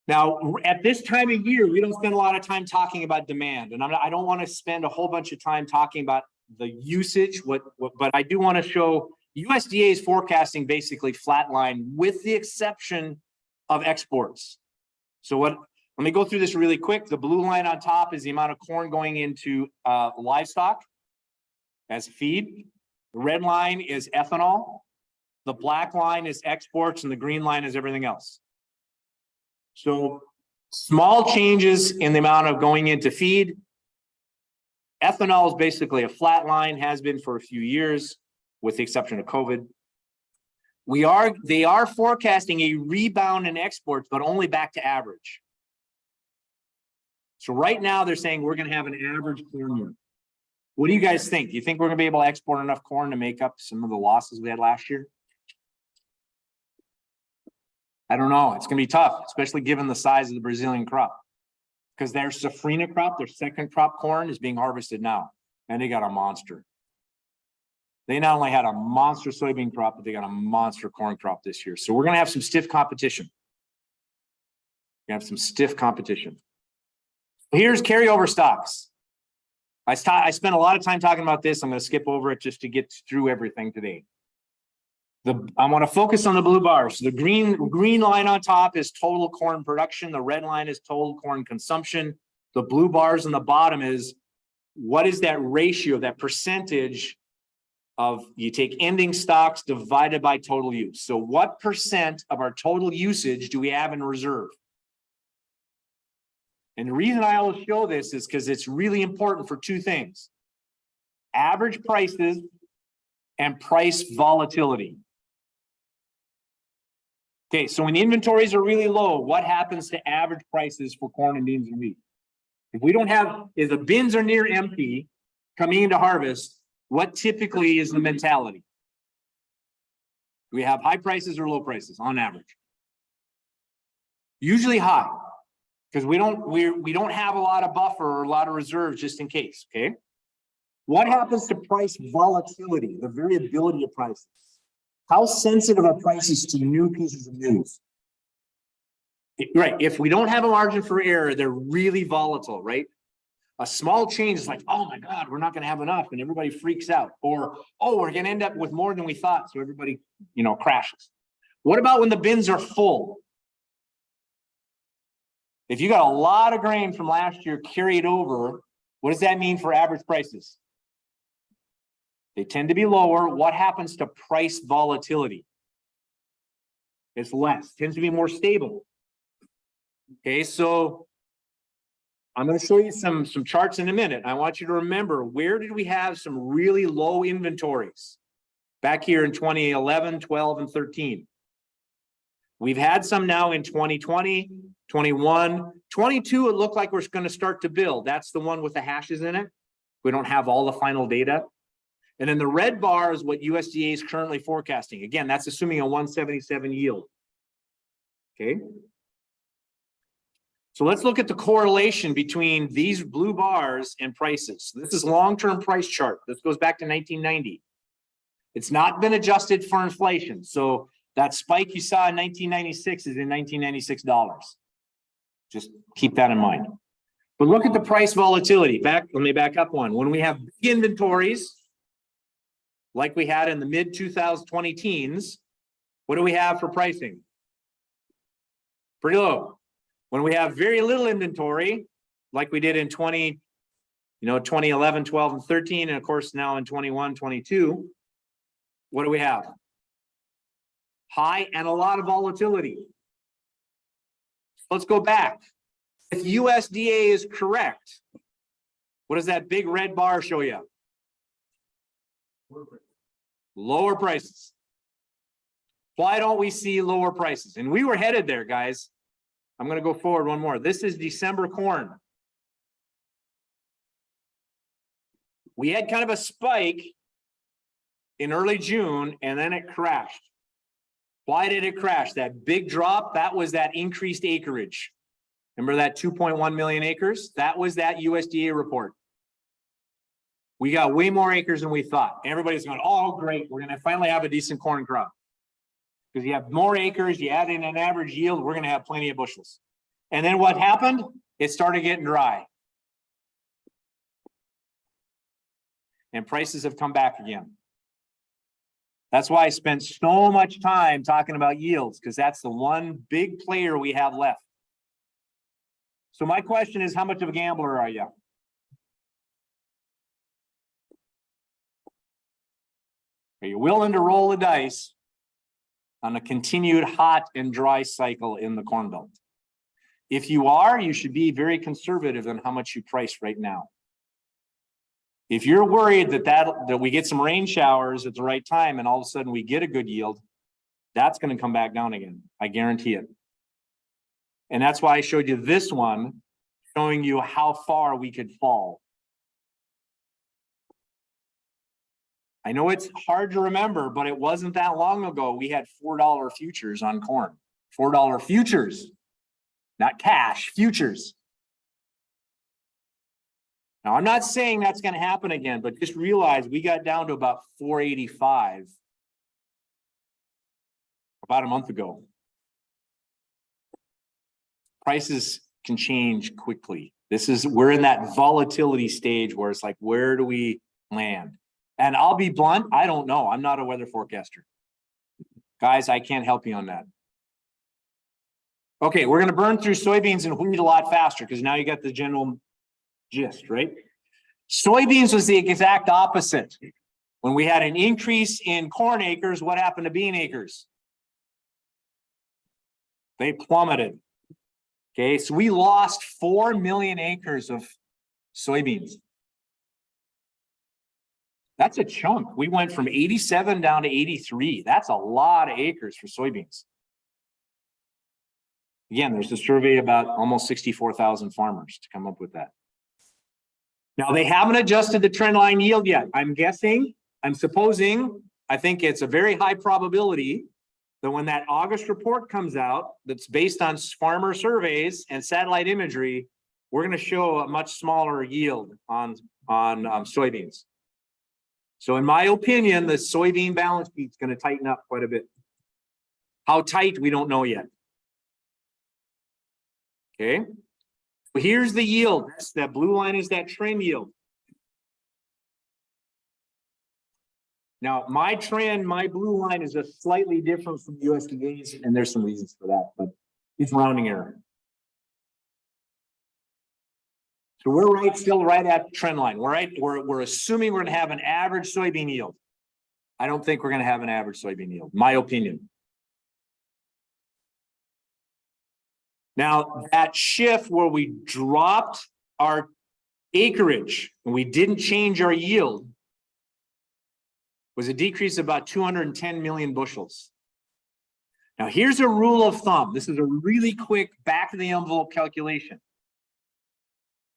[SPEAKER 1] Now, at this time of year, we don't spend a lot of time talking about demand, and I don't want to spend a whole bunch of time talking about the usage. But I do want to show USDA is forecasting basically flatline, with the exception of exports. So let me go through this really quick. The blue line on top is the amount of corn going into livestock as feed. The red line is ethanol. The black line is exports, and the green line is everything else. So small changes in the amount of going into feed. Ethanol is basically a flat line, has been for a few years, with the exception of COVID. They are forecasting a rebound in exports, but only back to average. So right now they're saying we're going to have an average corn year. What do you guys think? Do you think we're going to be able to export enough corn to make up some of the losses we had last year? I don't know. It's going to be tough, especially given the size of the Brazilian crop. Because their safrinha crop, their second crop corn, is being harvested now. And they got a monster. They not only had a monster soybean crop, but they got a monster corn crop this year. So we're going to have some stiff competition. Here's carryover stocks. I spent a lot of time talking about this. I'm going to skip over it just to get through everything today. I want to focus on the blue bars. The green line on top is total corn production. The red line is total corn consumption. The blue bars on the bottom is what is that ratio, that percentage of, you take ending stocks divided by total use. So what percent of our total usage do we have in reserve? And the reason I always show this is because it's really important for two things: average prices and price volatility. Okay, so when the inventories are really low, what happens to average prices for corn and beans and wheat? If the bins are near empty coming into harvest, what typically is the mentality? Do we have high prices or low prices on average? Usually high, because we don't have a lot of buffer or a lot of reserves just in case. Okay. What happens to price volatility, the variability of prices? How sensitive are prices to new pieces of news? Right. If we don't have a margin for error, they're really volatile, right? A small change is like, oh my God, we're not going to have enough, and everybody freaks out. Or, oh, we're going to end up with more than we thought, so everybody, crashes. What about when the bins are full? If you got a lot of grain from last year carried over, what does that mean for average prices? They tend to be lower. What happens to price volatility? It's less, tends to be more stable. Okay, so I'm going to show you some charts in a minute. I want you to remember, where did we have some really low inventories? Back here in 2011, 12, and 13. We've had some now in 2020, 21, 22. It looked like we're going to start to build. That's the one with the hashes in it. We don't have all the final data. And then the red bar is what USDA is currently forecasting. Again, that's assuming a 177 yield. Okay. So let's look at the correlation between these blue bars and prices. This is long-term price chart. This goes back to 1990. It's not been adjusted for inflation. So that spike you saw in 1996 is in 1996 dollars. Just keep that in mind. But look at the price volatility. Let me back up one. When we have big inventories, like we had in the mid 2020 teens, what do we have for pricing? Pretty low. When we have very little inventory, like we did in 2011, 12, and 13, and of course now in 21, 22, what do we have? High and a lot of volatility. Let's go back. If USDA is correct, what does that big red bar show you? Lower prices. Why don't we see lower prices? And we were headed there, guys. I'm going to go forward one more. This is December corn. We had kind of a spike in early June, and then it crashed. Why did it crash? That big drop, that was that increased acreage. Remember that 2.1 million acres? That was that USDA report. We got way more acres than we thought. Everybody's going, oh, great. We're going to finally have a decent corn crop. Because you have more acres, you add in an average yield, we're going to have plenty of bushels. And then what happened? It started getting dry. And prices have come back again. That's why I spent so much time talking about yields, because that's the one big player we have left. So my question is, how much of a gambler are you? Are you willing to roll the dice on a continued hot and dry cycle in the Corn Belt? If you are, you should be very conservative on how much you price right now. If you're worried that we get some rain showers at the right time and all of a sudden we get a good yield, that's going to come back down again. I guarantee it. And that's why I showed you this one, showing you how far we could fall. I know it's hard to remember, but it wasn't that long ago. We had $4 futures on corn. $4 futures, not cash, futures. Now, I'm not saying that's going to happen again, but just realize we got down to about 485 about a month ago. Prices can change quickly. We're in that volatility stage where it's like, where do we land? And I'll be blunt, I don't know. I'm not a weather forecaster. Guys, I can't help you on that. Okay, we're going to burn through soybeans and wheat a lot faster because now you got the general gist, right? Soybeans was the exact opposite. When we had an increase in corn acres, what happened to bean acres? They plummeted. Okay, so we lost 4 million acres of soybeans. That's a chunk. We went from 87 down to 83. That's a lot of acres for soybeans. Again, there's a survey about almost 64,000 farmers to come up with that. Now, they haven't adjusted the trend line yield yet. I'm guessing, I'm supposing, I think it's a very high probability that when that August report comes out, that's based on farmer surveys and satellite imagery, we're going to show a much smaller yield on soybeans. So in my opinion, the soybean balance sheet is going to tighten up quite a bit. How tight, we don't know yet. Okay. Well, here's the yield. That blue line is that trend yield. Now, my trend, my blue line is just slightly different from USDA's, and there's some reasons for that, but it's rounding error. So we're still right at the trend line. We're assuming we're going to have an average soybean yield. I don't think we're going to have an average soybean yield, my opinion. Now, that shift where we dropped our acreage, and we didn't change our yield, was a decrease of about 210 million bushels. Now, here's a rule of thumb. This is a really quick back of the envelope calculation.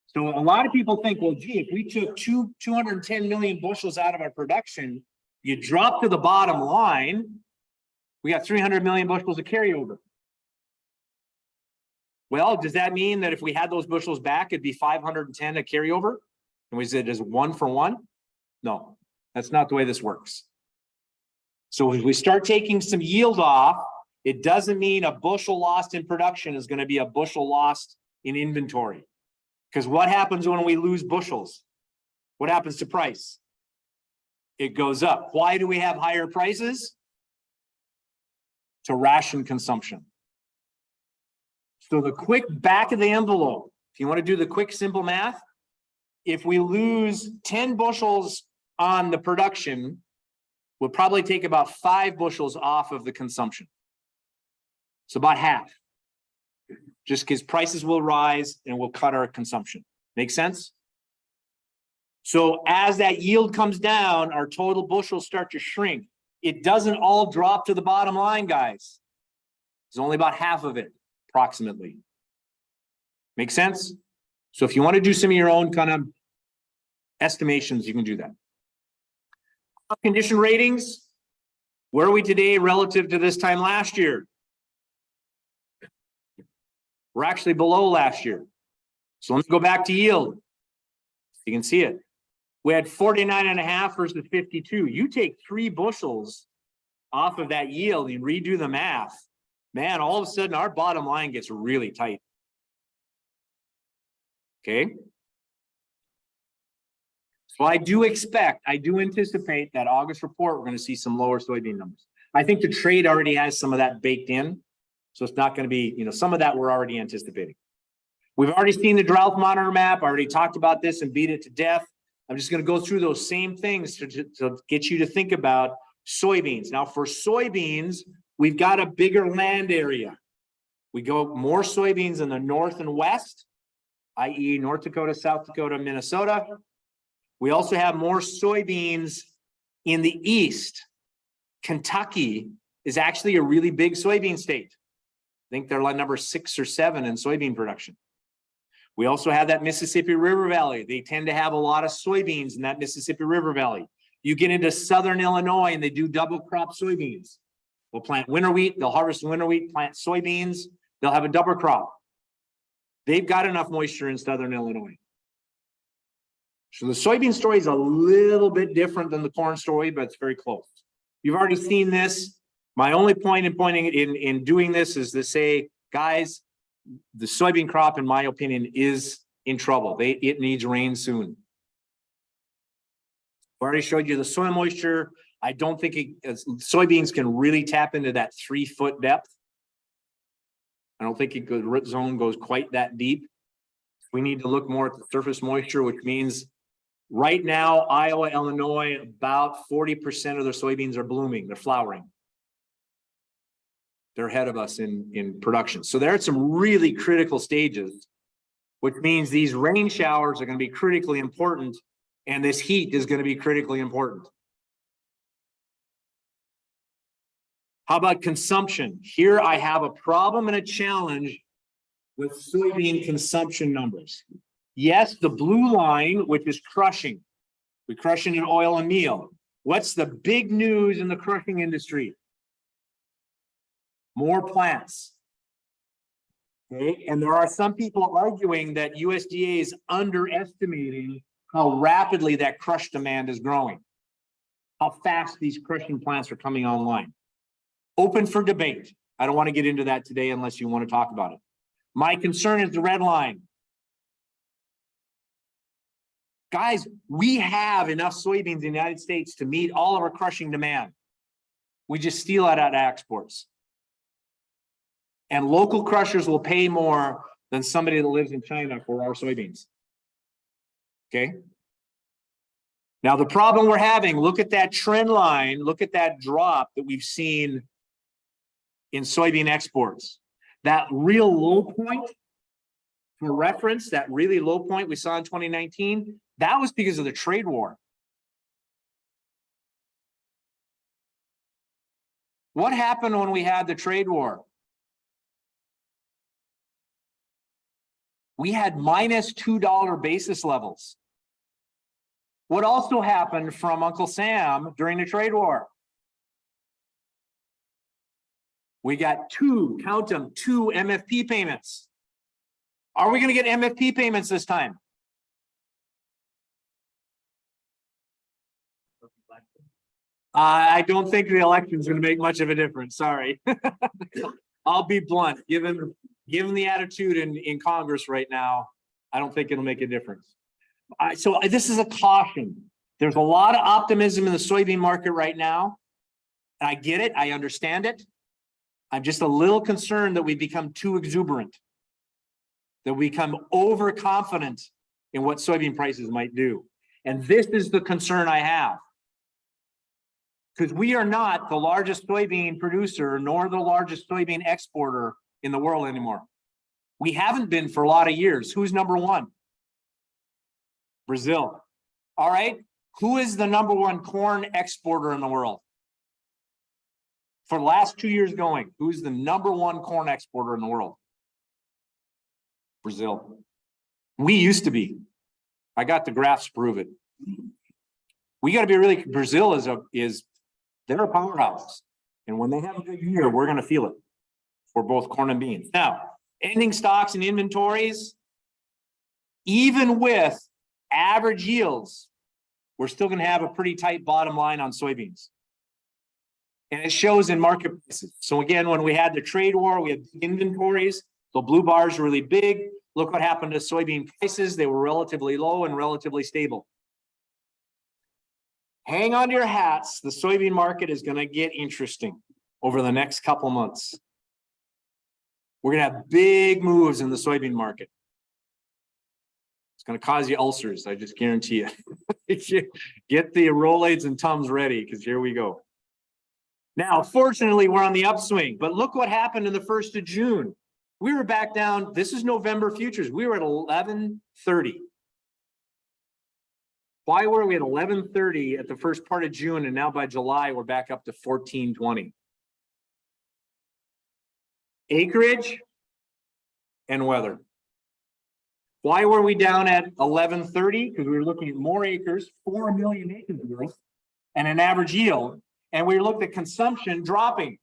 [SPEAKER 1] So a lot of people think, well, gee, if we took 210 million bushels out of our production, you drop to the bottom line, we got 300 million bushels of carryover. Well, does that mean that if we had those bushels back, it'd be 510 a carryover? And we said, is 1 for 1? No, that's not the way this works. So if we start taking some yield off, it doesn't mean a bushel lost in production is going to be a bushel lost in inventory. Because what happens when we lose bushels? What happens to price? It goes up. Why do we have higher prices? To ration consumption. So the quick back of the envelope, if you want to do the quick simple math, if we lose 10 bushels on the production, we'll probably take about 5 bushels off of the consumption. So about half. Just because prices will rise and we'll cut our consumption. Make sense? So as that yield comes down, our total bushels start to shrink. It doesn't all drop to the bottom line, guys. It's only about half of it, approximately. Make sense? So if you want to do some of your own kind of estimations, you can do that. Condition ratings. Where are we today relative to this time last year? We're actually below last year. So let's go back to yield. You can see it. We had 49.5 versus 52. You take 3 bushels off of that yield and redo the math. Man, all of a sudden our bottom line gets really tight. Okay. So I do anticipate that August report, we're going to see some lower soybean numbers. I think the trade already has some of that baked in. So it's not going to be, some of that we're already anticipating. We've already seen the drought monitor map. I already talked about this and beat it to death. I'm just going to go through those same things to get you to think about soybeans. Now for soybeans, we've got a bigger land area. We go more soybeans in the north and west, i.e. North Dakota, South Dakota, Minnesota. We also have more soybeans in the east. Kentucky is actually a really big soybean state. I think they're like number 6 or 7 in soybean production. We also have that Mississippi River Valley. They tend to have a lot of soybeans in that Mississippi River Valley. You get into southern Illinois and they do double crop soybeans. They'll plant winter wheat, they'll harvest winter wheat, plant soybeans, they'll have a double crop. They've got enough moisture in southern Illinois. So the soybean story is a little bit different than the corn story, but it's very close. You've already seen this. My only point in doing this is to say, guys, the soybean crop, in my opinion, is in trouble. It needs rain soon. I already showed you the soil moisture. I don't think soybeans can really tap into that 3-foot depth. I don't think the root zone goes quite that deep. We need to look more at the surface moisture, which means right now, Iowa, Illinois, about 40% of their soybeans are blooming. They're flowering. They're ahead of us in production. So they're at some really critical stages, which means these rain showers are going to be critically important, and this heat is going to be critically important. How about consumption? Here I have a problem and a challenge with soybean consumption numbers. Yes, the blue line, which is crushing. We're crushing in oil and meal. What's the big news in the crushing industry? More plants. Okay, and there are some people arguing that USDA is underestimating how rapidly that crush demand is growing, how fast these crushing plants are coming online. Open for debate. I don't want to get into that today unless you want to talk about it. My concern is the red line. Guys, we have enough soybeans in the United States to meet all of our crushing demand. We just steal it out of exports. And local crushers will pay more than somebody that lives in China for our soybeans. Okay. Now, the problem we're having, look at that trend line, look at that drop that we've seen in soybean exports. That real low point For reference, that really low point we saw in 2019, that was because of the trade war. What happened when we had the trade war? We had minus $2 basis levels. What also happened from Uncle Sam during the trade war? We got two MFP payments. Are we going to get MFP payments this time? I don't think the election is going to make much of a difference. Sorry. I'll be blunt. Given the attitude in Congress right now, I don't think it'll make a difference. So this is a caution. There's a lot of optimism in the soybean market right now. I get it. I understand it. I'm just a little concerned that we become too exuberant, that we become overconfident in what soybean prices might do. And this is the concern I have. Because we are not the largest soybean producer, nor the largest soybean exporter in the world anymore. We haven't been for a lot of years. Who's number one? Brazil. All right. Who is the number one corn exporter in the world? For the last 2 years going, who's the number one corn exporter in the world? Brazil. We used to be. I got the graphs to prove it. We got to be really, Brazil they're a powerhouse. And when they have a good year, we're going to feel it for both corn and beans. Now, ending stocks and inventories, even with average yields, we're still going to have a pretty tight bottom line on soybeans. And it shows in market prices. So again, when we had the trade war, we had inventories. The blue bars are really big. Look what happened to soybean prices. They were relatively low and relatively stable. Hang on to your hats. The soybean market is going to get interesting over the next couple months. We're going to have big moves in the soybean market. It's going to cause you ulcers. I just guarantee you. Get the Rolaids and Tums ready, because here we go. Now, fortunately, we're on the upswing, but look what happened in the 1st of June. We were back down. This is November futures. We were at 1130. Why were we at 1130 at the first part of June, and now by July we're back up to 1420? Acreage and weather. Why were we down at 1130? Because we were looking at more acres, 4 million acres growth, and an average yield, and we looked at consumption dropping.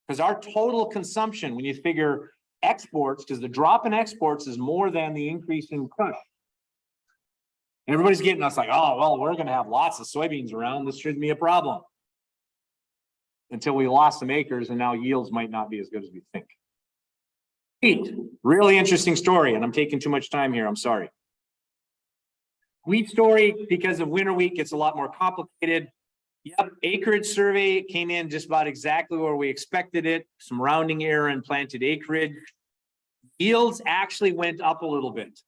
[SPEAKER 1] Because our total consumption, when you figure exports, because the drop in exports is more than the increase in crush. And everybody's getting us like, oh, well, we're going to have lots of soybeans around. This shouldn't be a problem. Until we lost some acres, and now yields might not be as good as we think. Wheat, really interesting story, and I'm taking too much time here. I'm sorry. Wheat story, because of winter wheat, gets a lot more complicated. Yep, acreage survey came in just about exactly where we expected it. Some rounding error in planted acreage. Yields actually went up a little bit.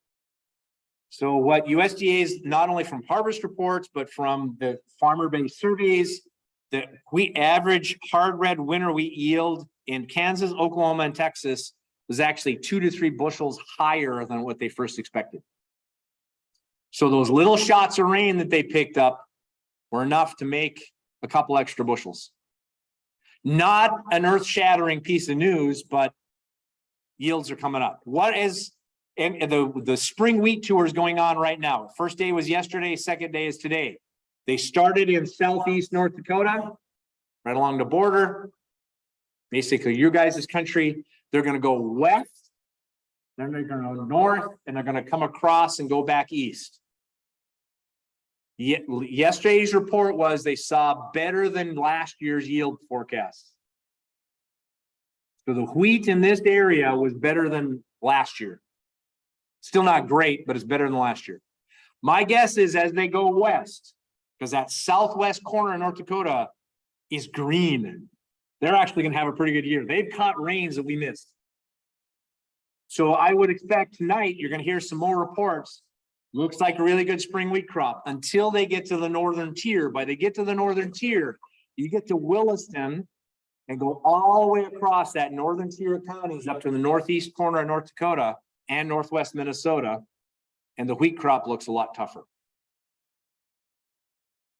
[SPEAKER 1] So what USDA's, not only from harvest reports, but from the farmer-based surveys, the wheat average hard red winter wheat yield in Kansas, Oklahoma, and Texas was actually 2 to 3 bushels higher than what they first expected. So those little shots of rain that they picked up were enough to make a couple extra bushels. Not an earth-shattering piece of news, but yields are coming up. What is, and the spring wheat tour is going on right now. First day was yesterday, second day is today. They started in southeast North Dakota, right along the border. Basically, you guys' country. They're going to go west, then they're going to go north, and they're going to come across and go back east. Yesterday's report was they saw better than last year's yield forecast. So the wheat in this area was better than last year. Still not great, but it's better than last year. My guess is as they go west, because that southwest corner of North Dakota is green, they're actually going to have a pretty good year. They've caught rains that we missed. So I would expect tonight you're going to hear some more reports. Looks like a really good spring wheat crop until they get to the northern tier. By they get to the northern tier, you get to Williston and go all the way across that northern tier of counties up to the northeast corner of North Dakota and northwest Minnesota, and the wheat crop looks a lot tougher.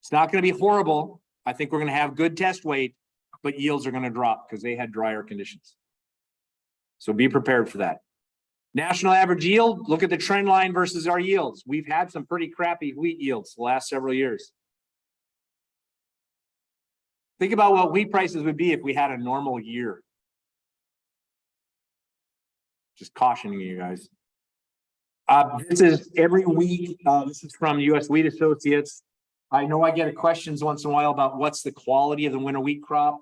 [SPEAKER 1] It's not going to be horrible. I think we're going to have good test weight, but yields are going to drop because they had drier conditions. So be prepared for that. National average yield, look at the trend line versus our yields. We've had some pretty crappy wheat yields the last several years. Think about what wheat prices would be if we had a normal year. Just cautioning you guys. This is every week. This is from US Wheat Associates. I know I get questions once in a while about what's the quality of the winter wheat crop.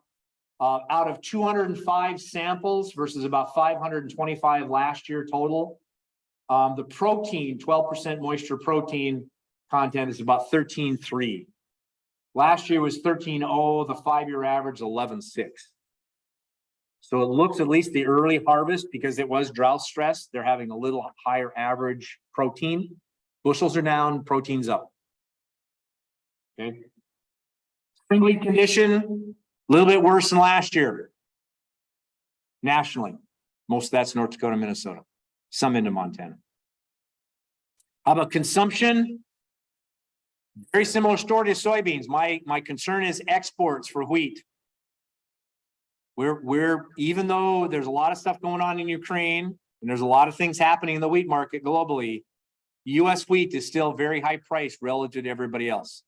[SPEAKER 1] Out of 205 samples versus about 525 last year total, the protein, 12% moisture protein content is about 13.3. Last year was 13.0, the 5-year average 11.6. So it looks, at least the early harvest, because it was drought stress, they're having a little higher average protein. Bushels are down, protein's up. Okay. Spring wheat condition, a little bit worse than last year. Nationally, most of that's North Dakota, Minnesota, some into Montana. How about consumption? Very similar story to soybeans. My concern is exports for wheat. We're even though there's a lot of stuff going on in Ukraine and there's a lot of things happening in the wheat market globally, US wheat is still very high priced relative to everybody else.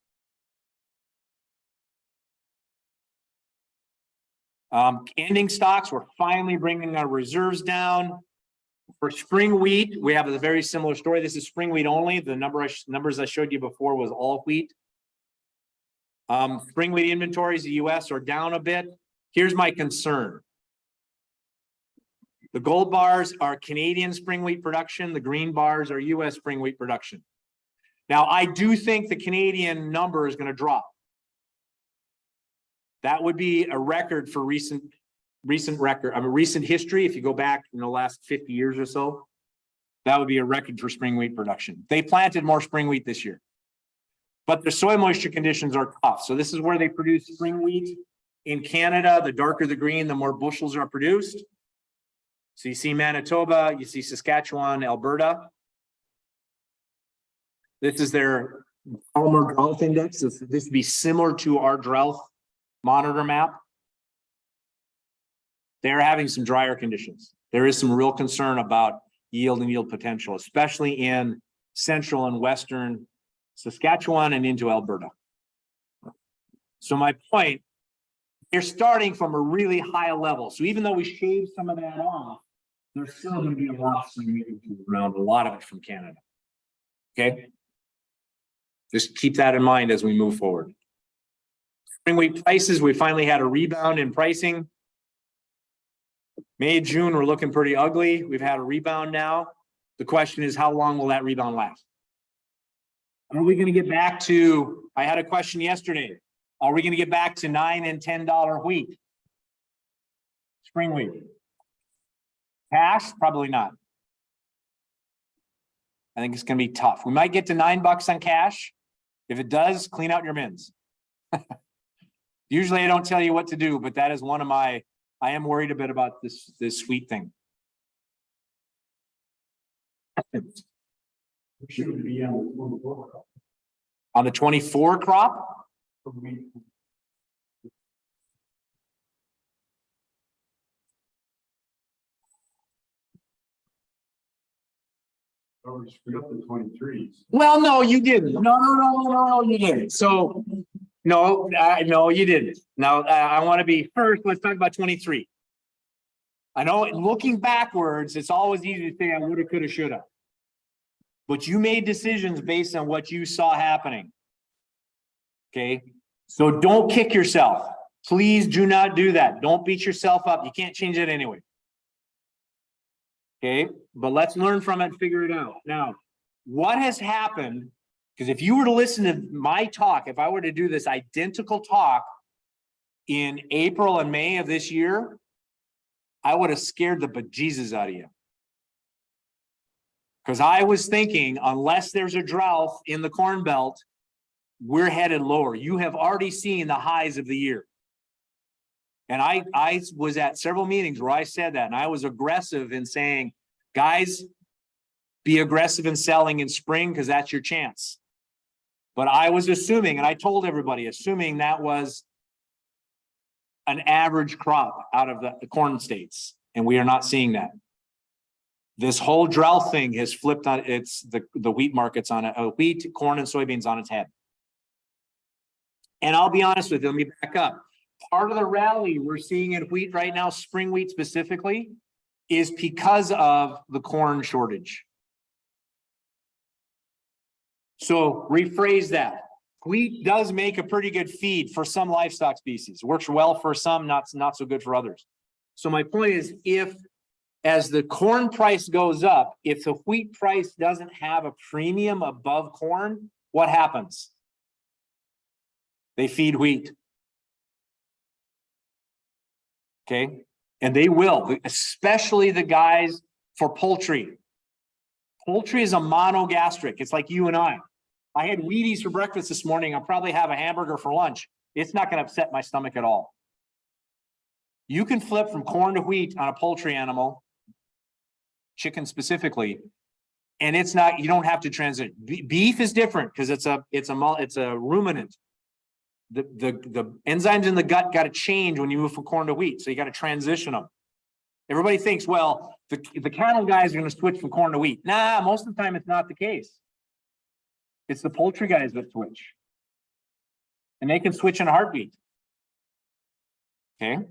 [SPEAKER 1] Ending stocks, we're finally bringing our reserves down. For spring wheat, we have a very similar story. This is spring wheat only. The numbers I showed you before was all wheat. Spring wheat inventories, the US are down a bit. Here's my concern. The gold bars are Canadian spring wheat production. The green bars are US spring wheat production. Now, I do think the Canadian number is going to drop. That would be a record for recent history. If you go back in the last 50 years or so, that would be a record for spring wheat production. They planted more spring wheat this year, but the soil moisture conditions are tough. So this is where they produce spring wheat in Canada. The darker the green, the more bushels are produced. So you see Manitoba, you see Saskatchewan, Alberta. This is their Palmer drought index. This would be similar to our drought monitor map. They're having some drier conditions. There is some real concern about yield and yield potential, especially in central and western Saskatchewan and into Alberta. So my point, they're starting from a really high level. So even though we shaved some of that off, there's still going to be a lot of spring wheat around, a lot of it from Canada. Okay. Just keep that in mind as we move forward. Spring wheat prices, we finally had a rebound in pricing. May, June, we're looking pretty ugly. We've had a rebound now. The question is, how long will that rebound last? Are we going to get back to, I had a question yesterday. Are we going to get back to $9 and $10 wheat? Spring wheat. Cash? Probably not. I think it's going to be tough. We might get to $9 on cash. If it does, clean out your bins. Usually I don't tell you what to do, but that is one of my, I am worried a bit about this wheat thing.
[SPEAKER 4] Should be on the 24 crop.
[SPEAKER 1] On the 24 crop?
[SPEAKER 4] Or screwed up the 23s.
[SPEAKER 1] Well, no, you didn't. No, you didn't. So, no, you didn't. Now, I want to be first. Let's talk about 23. I know looking backwards, it's always easy to say I woulda, coulda, shoulda. But you made decisions based on what you saw happening. Okay. So don't kick yourself. Please do not do that. Don't beat yourself up. You can't change it anyway. Okay. But let's learn from it and figure it out. Now, what has happened? Because if you were to listen to my talk, if I were to do this identical talk in April and May of this year, I would have scared the bejesus out of you. Because I was thinking, unless there's a drought in the Corn Belt, we're headed lower. You have already seen the highs of the year. And I was at several meetings where I said that, and I was aggressive in saying, guys, be aggressive in selling in spring because that's your chance. But I was assuming, and I told everybody, assuming that was an average crop out of the corn states, and we are not seeing that. This whole drought thing has flipped on the wheat markets on wheat, corn, and soybeans on its head. And I'll be honest with you, let me back up. Part of the rally we're seeing in wheat right now, spring wheat specifically, is because of the corn shortage. So rephrase that. Wheat does make a pretty good feed for some livestock species. It works well for some, not so good for others. So my point is, if as the corn price goes up, if the wheat price doesn't have a premium above corn, what happens? They feed wheat. Okay, and they will, especially the guys for poultry. Poultry is a monogastric. It's like you and I. I had Wheaties for breakfast this morning. I'll probably have a hamburger for lunch. It's not going to upset my stomach at all. You can flip from corn to wheat on a poultry animal, chicken specifically, and it's not, you don't have to transition. Beef is different because it's a ruminant. The enzymes in the gut got to change when you move from corn to wheat. So you got to transition them. Everybody thinks, well, the cattle guys are going to switch from corn to wheat. Nah, most of the time it's not the case. It's the poultry guys that switch. And they can switch in a heartbeat. Okay.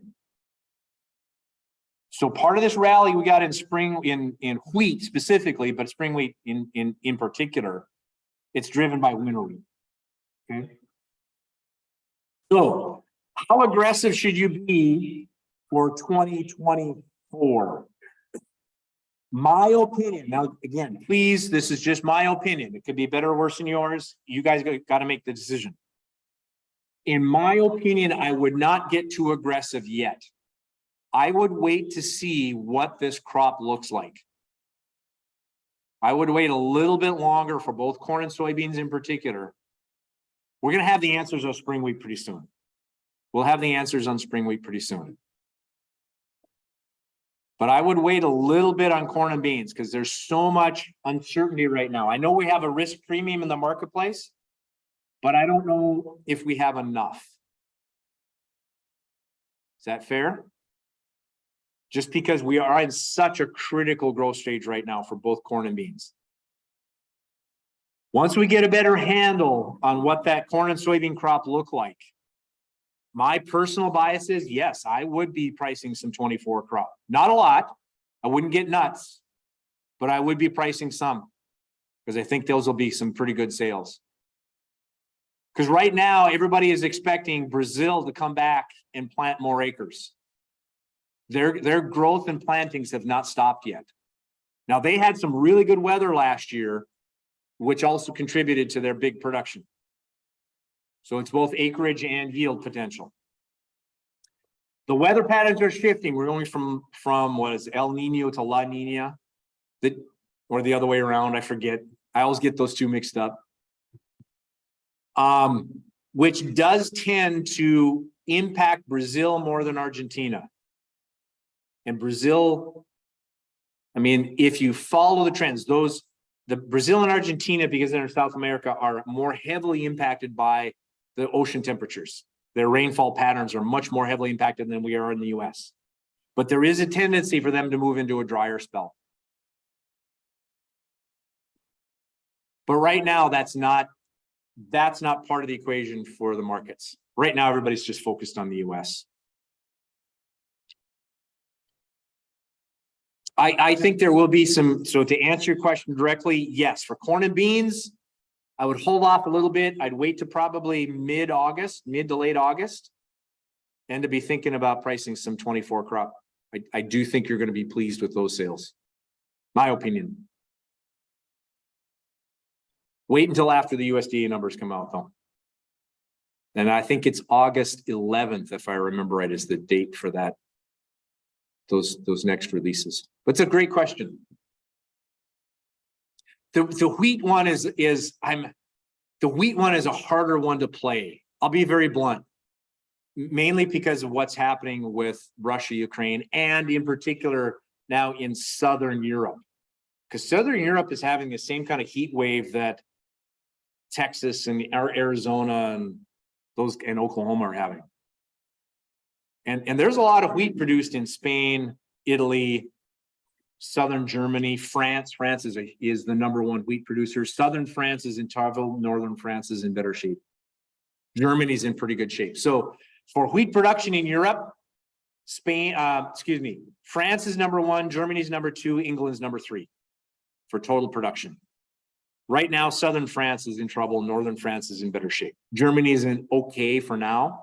[SPEAKER 1] So part of this rally we got in spring in wheat specifically, but spring wheat in particular, it's driven by winter wheat. Okay. So how aggressive should you be for 2024? My opinion, now again, please, this is just my opinion. It could be better or worse than yours. You guys got to make the decision. In my opinion, I would not get too aggressive yet. I would wait to see what this crop looks like. I would wait a little bit longer for both corn and soybeans in particular. We're going to have the answers on spring wheat pretty soon. We'll have the answers on spring wheat pretty soon. But I would wait a little bit on corn and beans because there's so much uncertainty right now. I know we have a risk premium in the marketplace, but I don't know if we have enough. Is that fair? Just because we are in such a critical growth stage right now for both corn and beans. Once we get a better handle on what that corn and soybean crop look like, my personal bias is, yes, I would be pricing some 24 crop. Not a lot. I wouldn't get nuts, but I would be pricing some because I think those will be some pretty good sales. Because right now, everybody is expecting Brazil to come back and plant more acres. Their growth and plantings have not stopped yet. Now, they had some really good weather last year, which also contributed to their big production. So it's both acreage and yield potential. The weather patterns are shifting. We're going from what is El Nino to La Nina, or the other way around. I forget. I always get those two mixed up. Which does tend to impact Brazil more than Argentina. And Brazil, I mean, if you follow the trends, the Brazil and Argentina, because they're in South America, are more heavily impacted by the ocean temperatures. Their rainfall patterns are much more heavily impacted than we are in the US. But there is a tendency for them to move into a drier spell. But right now, that's not part of the equation for the markets. Right now, everybody's just focused on the US. I think there will be some, so to answer your question directly, yes, for corn and beans, I would hold off a little bit. I'd wait to probably mid to late August, and to be thinking about pricing some 24 crop. I do think you're going to be pleased with those sales. My opinion. Wait until after the USDA numbers come out though. And I think it's August 11th, if I remember right, is the date for that. Those next releases. But it's a great question. The wheat one is a harder one to play. I'll be very blunt. mainly because of what's happening with Russia, Ukraine, and in particular now in Southern Europe. Because Southern Europe is having the same kind of heat wave that Texas and Arizona and those and Oklahoma are having. And there's a lot of wheat produced in Spain, Italy, Southern Germany, France. France is the number one wheat producer. Southern France is in trouble. Northern France is in better shape. Germany's in pretty good shape. So for wheat production in Europe, France is number one, Germany's number two, England's number three for total production. Right now, Southern France is in trouble. Northern France is in better shape. Germany is in okay for now.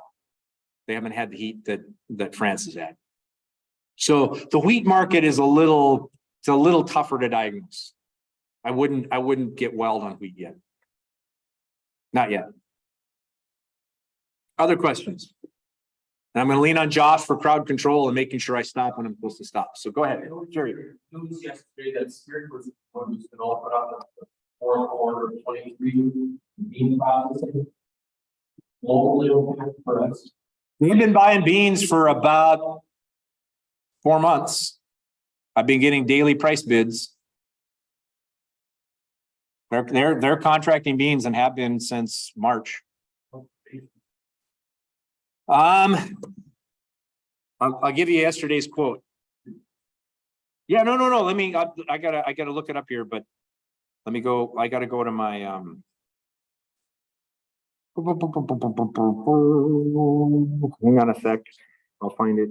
[SPEAKER 1] They haven't had the heat that France is at. So the wheat market is a little tougher to diagnose. I wouldn't get wild on wheat yet. Not yet. Other questions? And I'm going to lean on Josh for crowd control and making sure I stop when I'm supposed to stop. So go ahead, Jerry.
[SPEAKER 3] News yesterday that Spirit was going to put up the fourth quarter of 23 bean processing. Globally for us.
[SPEAKER 1] We've been buying beans for about 4 months. I've been getting daily price bids. They're contracting beans and have been since March. I'll give you yesterday's quote. Yeah, no. Let me. I gotta look it up here, but let me go. I gotta go to my Hang on a sec. I'll find it.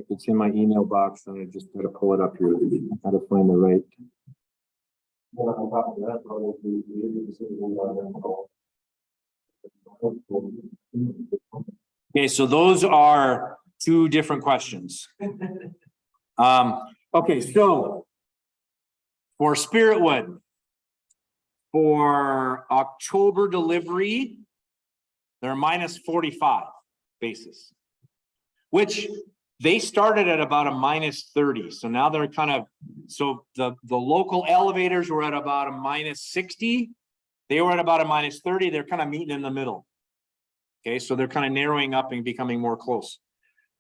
[SPEAKER 1] It's in my email box, and I just gotta pull it up here. I gotta find the right. Okay, so those are two different questions. Okay, so for Spiritwood, for October delivery, they're minus 45 basis, which they started at about a minus 30. So now they're kind of, so the local elevators were at about a minus 60. They were at about a minus 30. They're kind of meeting in the middle. Okay, so they're kind of narrowing up and becoming more close.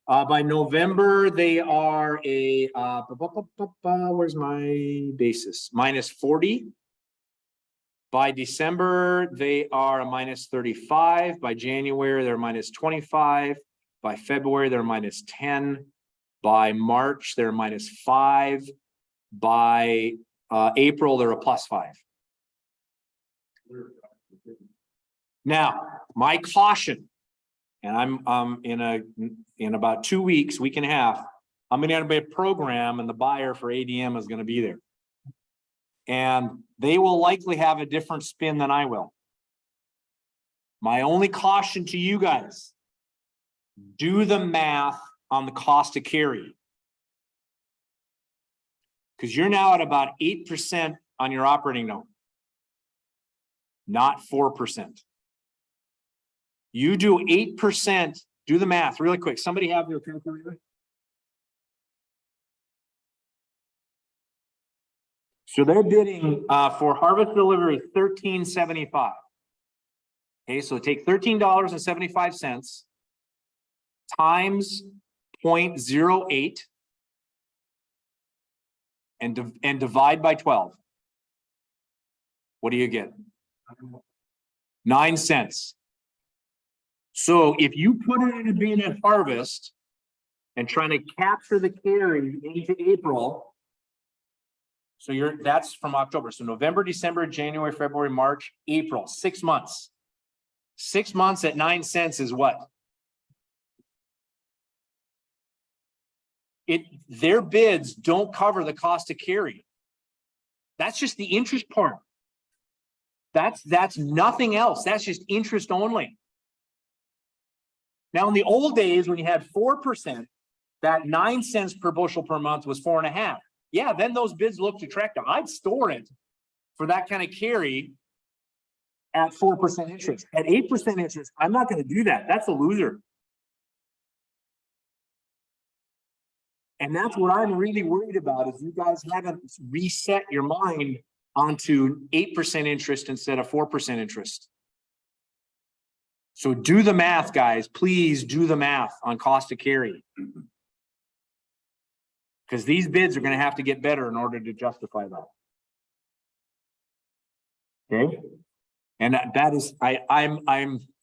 [SPEAKER 1] By November, they are a, where's my basis? Minus 40. By December, they are a minus 35. By January, they're minus 25. By February, they're minus 10. By March, they're minus 5. By April, they're a plus 5. Now, my caution, and I'm in about 2 weeks, week and a half, I'm going to be a program, and the buyer for ADM is going to be there. And they will likely have a different spin than I will. My only caution to you guys, do the math on the cost to carry. Because you're now at about 8% on your operating note, not 4%. You do 8%, do the math really quick. Somebody have their calculator? So they're bidding for harvest delivery $13.75. Okay, so take $13.75 times 0.08 and divide by 12. What do you get? 9 cents. So if you put it in a bin at harvest and trying to capture the carry into April, so that's from October. So November, December, January, February, March, April, 6 months. 6 months at 9 cents is what? Their bids don't cover the cost to carry. That's just the interest part. That's nothing else. That's just interest only. Now, in the old days, when you had 4%, that 9 cents per bushel per month was 4.5. Yeah, then those bids looked attractive. I'd store it for that kind of carry at 4% interest. At 8% interest, I'm not going to do that. That's a loser. And that's what I'm really worried about, is you guys haven't reset your mind onto 8% interest instead of 4% interest. So do the math, guys. Please do the math on cost to carry. Because these bids are going to have to get better in order to justify that. Okay. And that is, I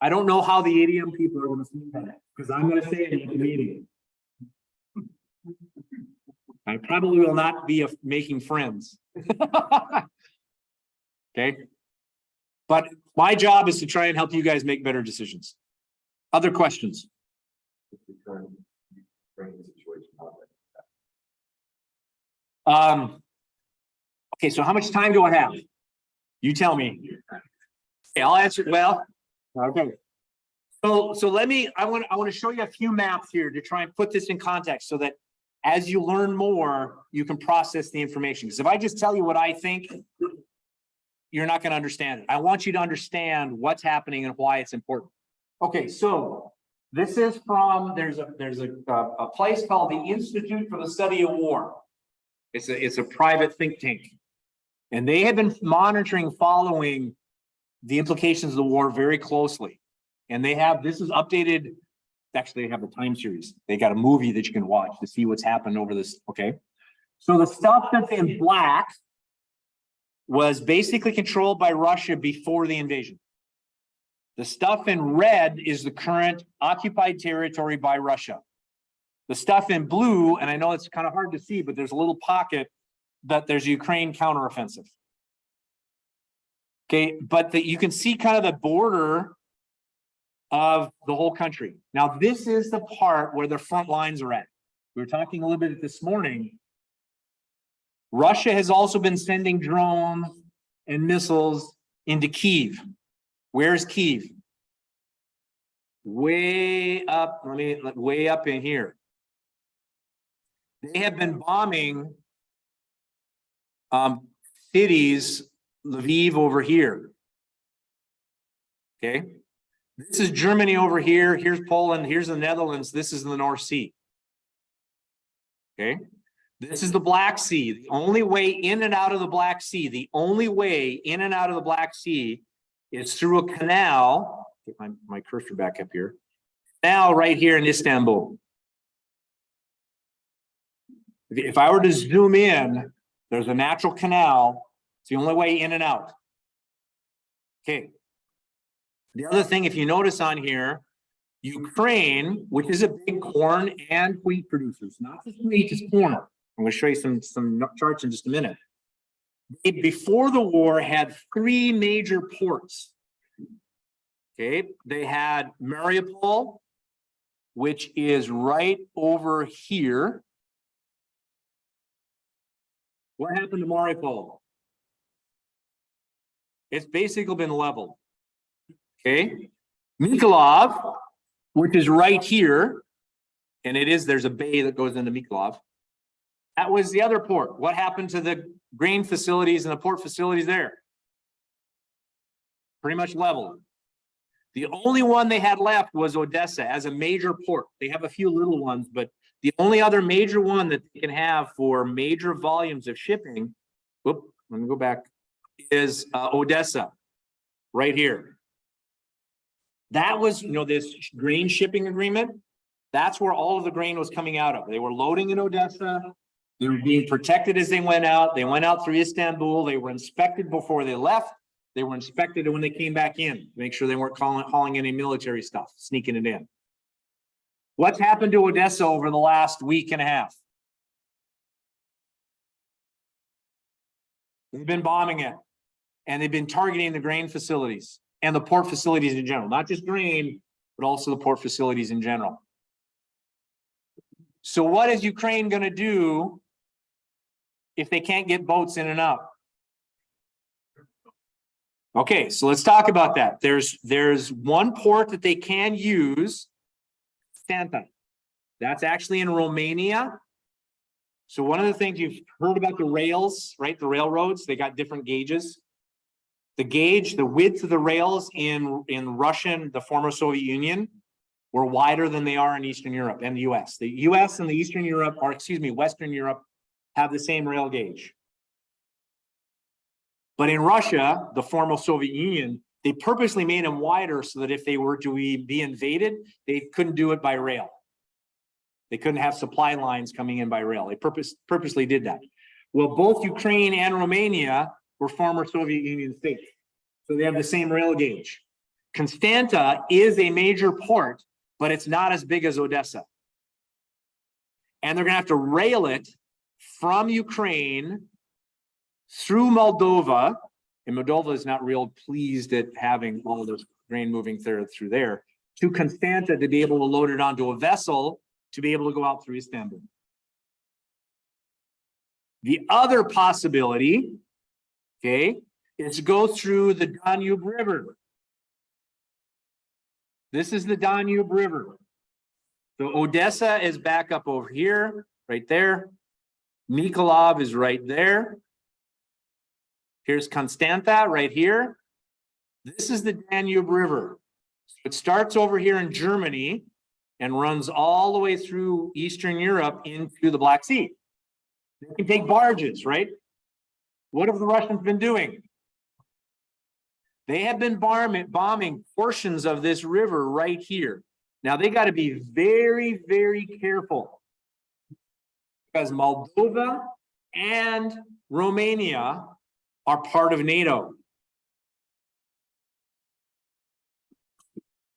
[SPEAKER 1] don't know how the ADM people are going to see that, because I'm going to say it at the meeting. I probably will not be making friends. Okay. But my job is to try and help you guys make better decisions. Other questions? Okay, so how much time do I have? You tell me. Okay, I'll answer. Well, okay. So let me, I want to show you a few maps here to try and put this in context so that as you learn more, you can process the information. Because if I just tell you what I think, you're not going to understand it. I want you to understand what's happening and why it's important. Okay, so this is from, there's a place called the Institute for the Study of War. It's a private think tank. And they have been monitoring, following the implications of the war very closely. And they have, this is updated. Actually, they have a time series. They got a movie that you can watch to see what's happened over this. Okay. So the stuff that's in black was basically controlled by Russia before the invasion. The stuff in red is the current occupied territory by Russia. The stuff in blue, and I know it's kind of hard to see, but there's a little pocket that there's Ukraine counteroffensive. Okay, but you can see kind of the border of the whole country. Now, this is the part where the front lines are at. We were talking a little bit this morning. Russia has also been sending drones and missiles into Kyiv. Where's Kyiv? Way up, way up in here. They have been bombing cities, Lviv over here. Okay. This is Germany over here. Here's Poland. Here's the Netherlands. This is the North Sea. Okay. This is the Black Sea. The only way in and out of the Black Sea, is through a canal. Get my cursor back up here. Now, right here in Istanbul. If I were to zoom in, there's a natural canal. It's the only way in and out. Okay. The other thing, if you notice on here, Ukraine, which is a big corn and wheat producers, not just wheat, just corn. I'm going to show you some charts in just a minute. They, before the war, had 3 major ports. Okay, they had Mariupol, which is right over here. What happened to Mariupol? It's basically been leveled. Okay, Mykolaiv, which is right here, and there's a bay that goes into Mykolaiv. That was the other port. What happened to the grain facilities and the port facilities there? Pretty much leveled. The only one they had left was Odessa as a major port. They have a few little ones, but the only other major one that they can have for major volumes of shipping, let me go back, is Odessa, right here. That was, this grain shipping agreement. That's where all of the grain was coming out of. They were loading in Odessa. They were being protected as they went out. They went out through Istanbul. They were inspected before they left. They were inspected when they came back in to make sure they weren't hauling any military stuff, sneaking it in. What's happened to Odessa over the last week and a half? They've been bombing it, and they've been targeting the grain facilities and the port facilities in general, not just grain, but also the port facilities in general. So what is Ukraine going to do if they can't get boats in and out? Okay, so let's talk about that. There's one port that they can use, Santa. That's actually in Romania. So one of the things you've heard about the rails, right? The railroads, they got different gauges. The width of the rails in Russian, the former Soviet Union, were wider than they are in Eastern Europe and the US. The US and the Eastern Europe, or excuse me, Western Europe, have the same rail gauge. But in Russia, the former Soviet Union, They purposely made them wider so that if they were to be invaded, they couldn't do it by rail. They couldn't have supply lines coming in by rail. They purposely did that. Well, both Ukraine and Romania were former Soviet Union states, so they have the same rail gauge. Constanta is a major port, but it's not as big as Odessa. And they're gonna have to rail it from Ukraine through Moldova, and Moldova is not real pleased at having all this grain moving through there, to Constanta to be able to load it onto a vessel to be able to go out through Istanbul. The other possibility, okay, is to go through the Danube River. This is the Danube River. So Odessa is back up over here, right there. Mykolaiv is right there. Here's Constanta right here. This is the Danube River. It starts over here in Germany and runs all the way through Eastern Europe into the Black Sea. They can take barges, right? What have the Russians been doing? They have been bombing portions of this river right here. Now they got to be very, very careful because Moldova and Romania are part of NATO.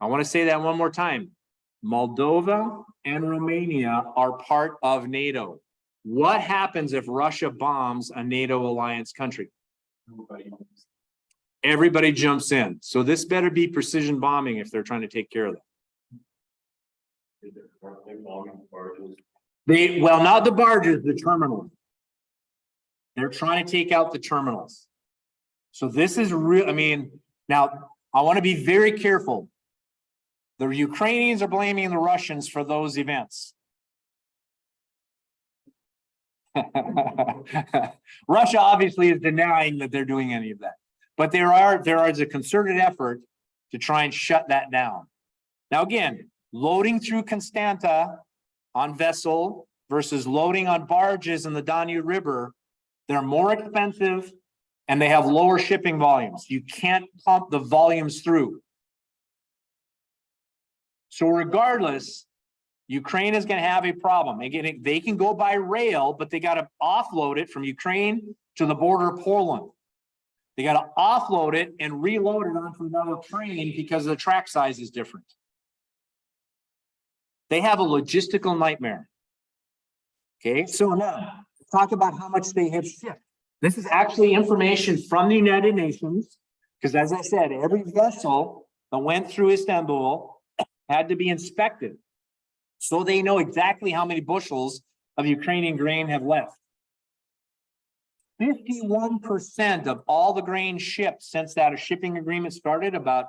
[SPEAKER 1] I want to say that one more time. Moldova and Romania are part of NATO. What happens if Russia bombs a NATO alliance country? Everybody jumps in. So this better be precision bombing if they're trying to take care of them. Well, not the barges, the terminals. They're trying to take out the terminals. So this is real. I mean, now I want to be very careful. The Ukrainians are blaming the Russians for those events. Russia obviously is denying that they're doing any of that, but there is a concerted effort to try and shut that down. Now, again, loading through Constanta on vessel versus loading on barges in the Danube River, they're more expensive and they have lower shipping volumes. You can't pump the volumes through. So regardless, Ukraine is going to have a problem. Again, they can go by rail, but they got to offload it from Ukraine to the border of Poland. They got to offload it and reload it onto another train because the track size is different. They have a logistical nightmare. Okay, so now let's talk about how much they have shipped. This is actually information from the United Nations, because as I said, every vessel that went through Istanbul had to be inspected. So they know exactly how many bushels of Ukrainian grain have left. 51% of all the grain shipped since that shipping agreement started about,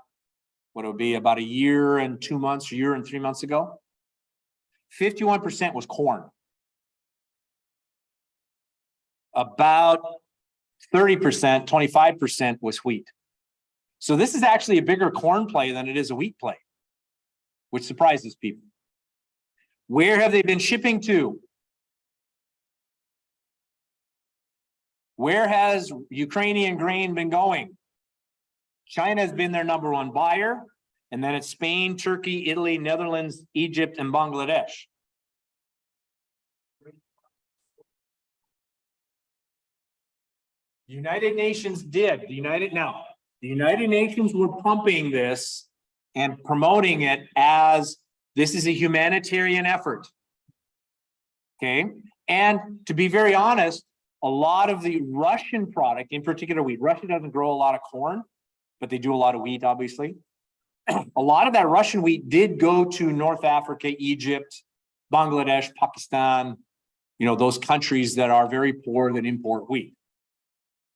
[SPEAKER 1] what it would be, about a year and 2 months, a year and 3 months ago. 51% was corn. About 30%, 25% was wheat. So this is actually a bigger corn play than it is a wheat play, which surprises people. Where have they been shipping to? Where has Ukrainian grain been going? China has been their #1 buyer, and then it's Spain, Turkey, Italy, Netherlands, Egypt, and Bangladesh. The United Nations did. The United Nations were pumping this and promoting it as this is a humanitarian effort. Okay. And to be very honest, a lot of the Russian product, in particular wheat, Russia doesn't grow a lot of corn, but they do a lot of wheat, obviously. A lot of that Russian wheat did go to North Africa, Egypt, Bangladesh, Pakistan, those countries that are very poor that import wheat.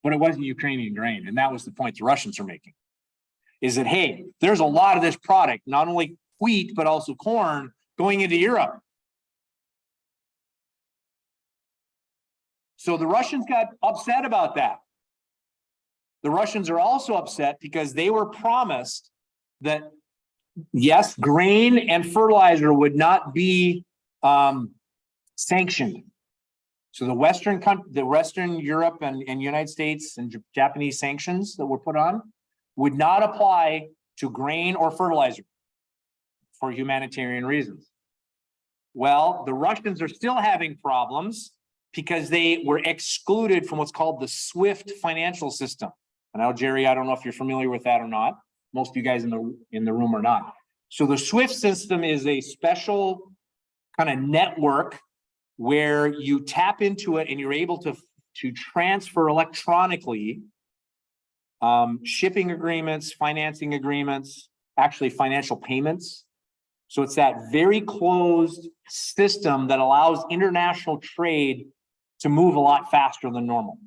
[SPEAKER 1] But it wasn't Ukrainian grain. And that was the point the Russians are making, is that, hey, there's a lot of this product, not only wheat, but also corn going into Europe. So the Russians got upset about that. The Russians are also upset because they were promised that, yes, grain and fertilizer would not be sanctioned. So the Western Europe and United States and Japanese sanctions that were put on, would not apply to grain or fertilizer for humanitarian reasons. Well, the Russians are still having problems because they were excluded from what's called the SWIFT financial system. And now, Jerry, I don't know if you're familiar with that or not. Most of you guys in the room are not. So the SWIFT system is a special kind of network where you tap into it and you're able to transfer electronically shipping agreements, financing agreements, actually financial payments. So it's that very closed system that allows international trade to move a lot faster than normal.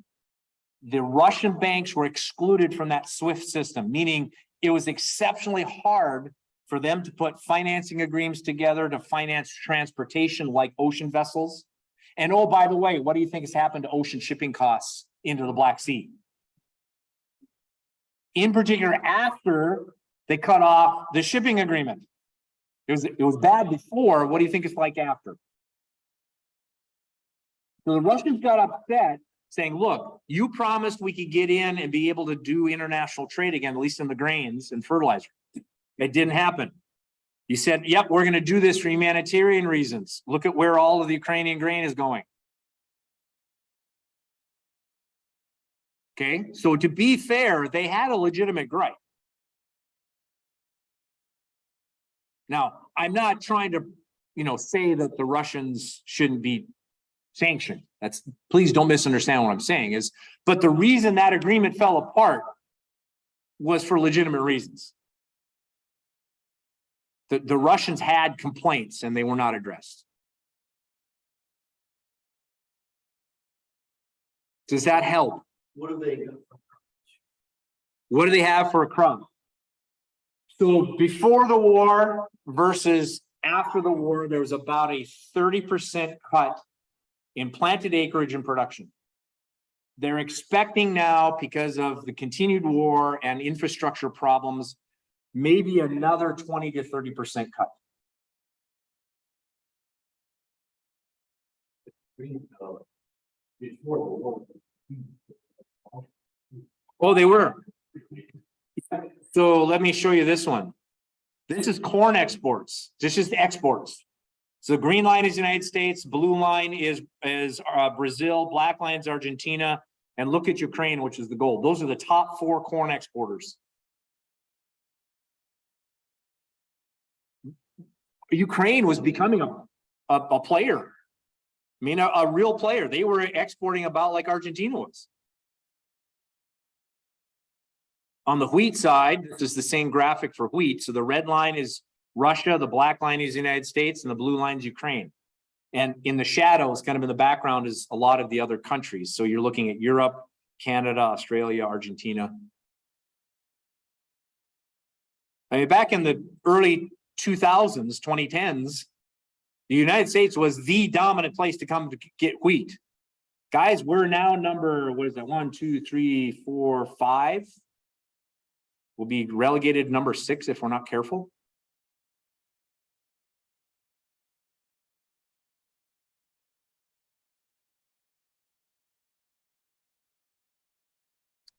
[SPEAKER 1] The Russian banks were excluded from that SWIFT system, meaning it was exceptionally hard for them to put financing agreements together to finance transportation like ocean vessels. And oh, by the way, what do you think has happened to ocean shipping costs into the Black Sea? In particular, after they cut off the shipping agreement. It was bad before. What do you think it's like after? So the Russians got upset saying, look, you promised we could get in and be able to do international trade again, at least in the grains and fertilizer. It didn't happen. You said, yep, we're going to do this for humanitarian reasons. Look at where all of the Ukrainian grain is going. Okay, so to be fair, they had a legitimate gripe. Now, I'm not trying to, say that the Russians shouldn't be sanctioned. Please don't misunderstand what I'm saying is, but the reason that agreement fell apart was for legitimate reasons. The Russians had complaints and they were not addressed. Does that help?
[SPEAKER 3] What do they?
[SPEAKER 1] What do they have for a crop? So before the war versus after the war, there was about a 30% cut in planted acreage and production. They're expecting now, because of the continued war and infrastructure problems, maybe another 20 to 30% cut. Oh, they were. So let me show you this one. This is corn exports. This is the exports. So the green line is United States, blue line is Brazil, black line is Argentina, and look at Ukraine, which is the gold. Those are the top 4 corn exporters. Ukraine was becoming a player. I mean, a real player. They were exporting about like Argentina was. On the wheat side, this is the same graphic for wheat. So the red line is Russia, the black line is the United States, and the blue line is Ukraine. And in the shadows, kind of in the background, is a lot of the other countries. So you're looking at Europe, Canada, Australia, Argentina. I mean, back in the early 2000s, 2010s, the United States was the dominant place to come to get wheat. Guys, we're now number, what is that? 1, 2, 3, 4, 5. We'll be relegated number 6 if we're not careful.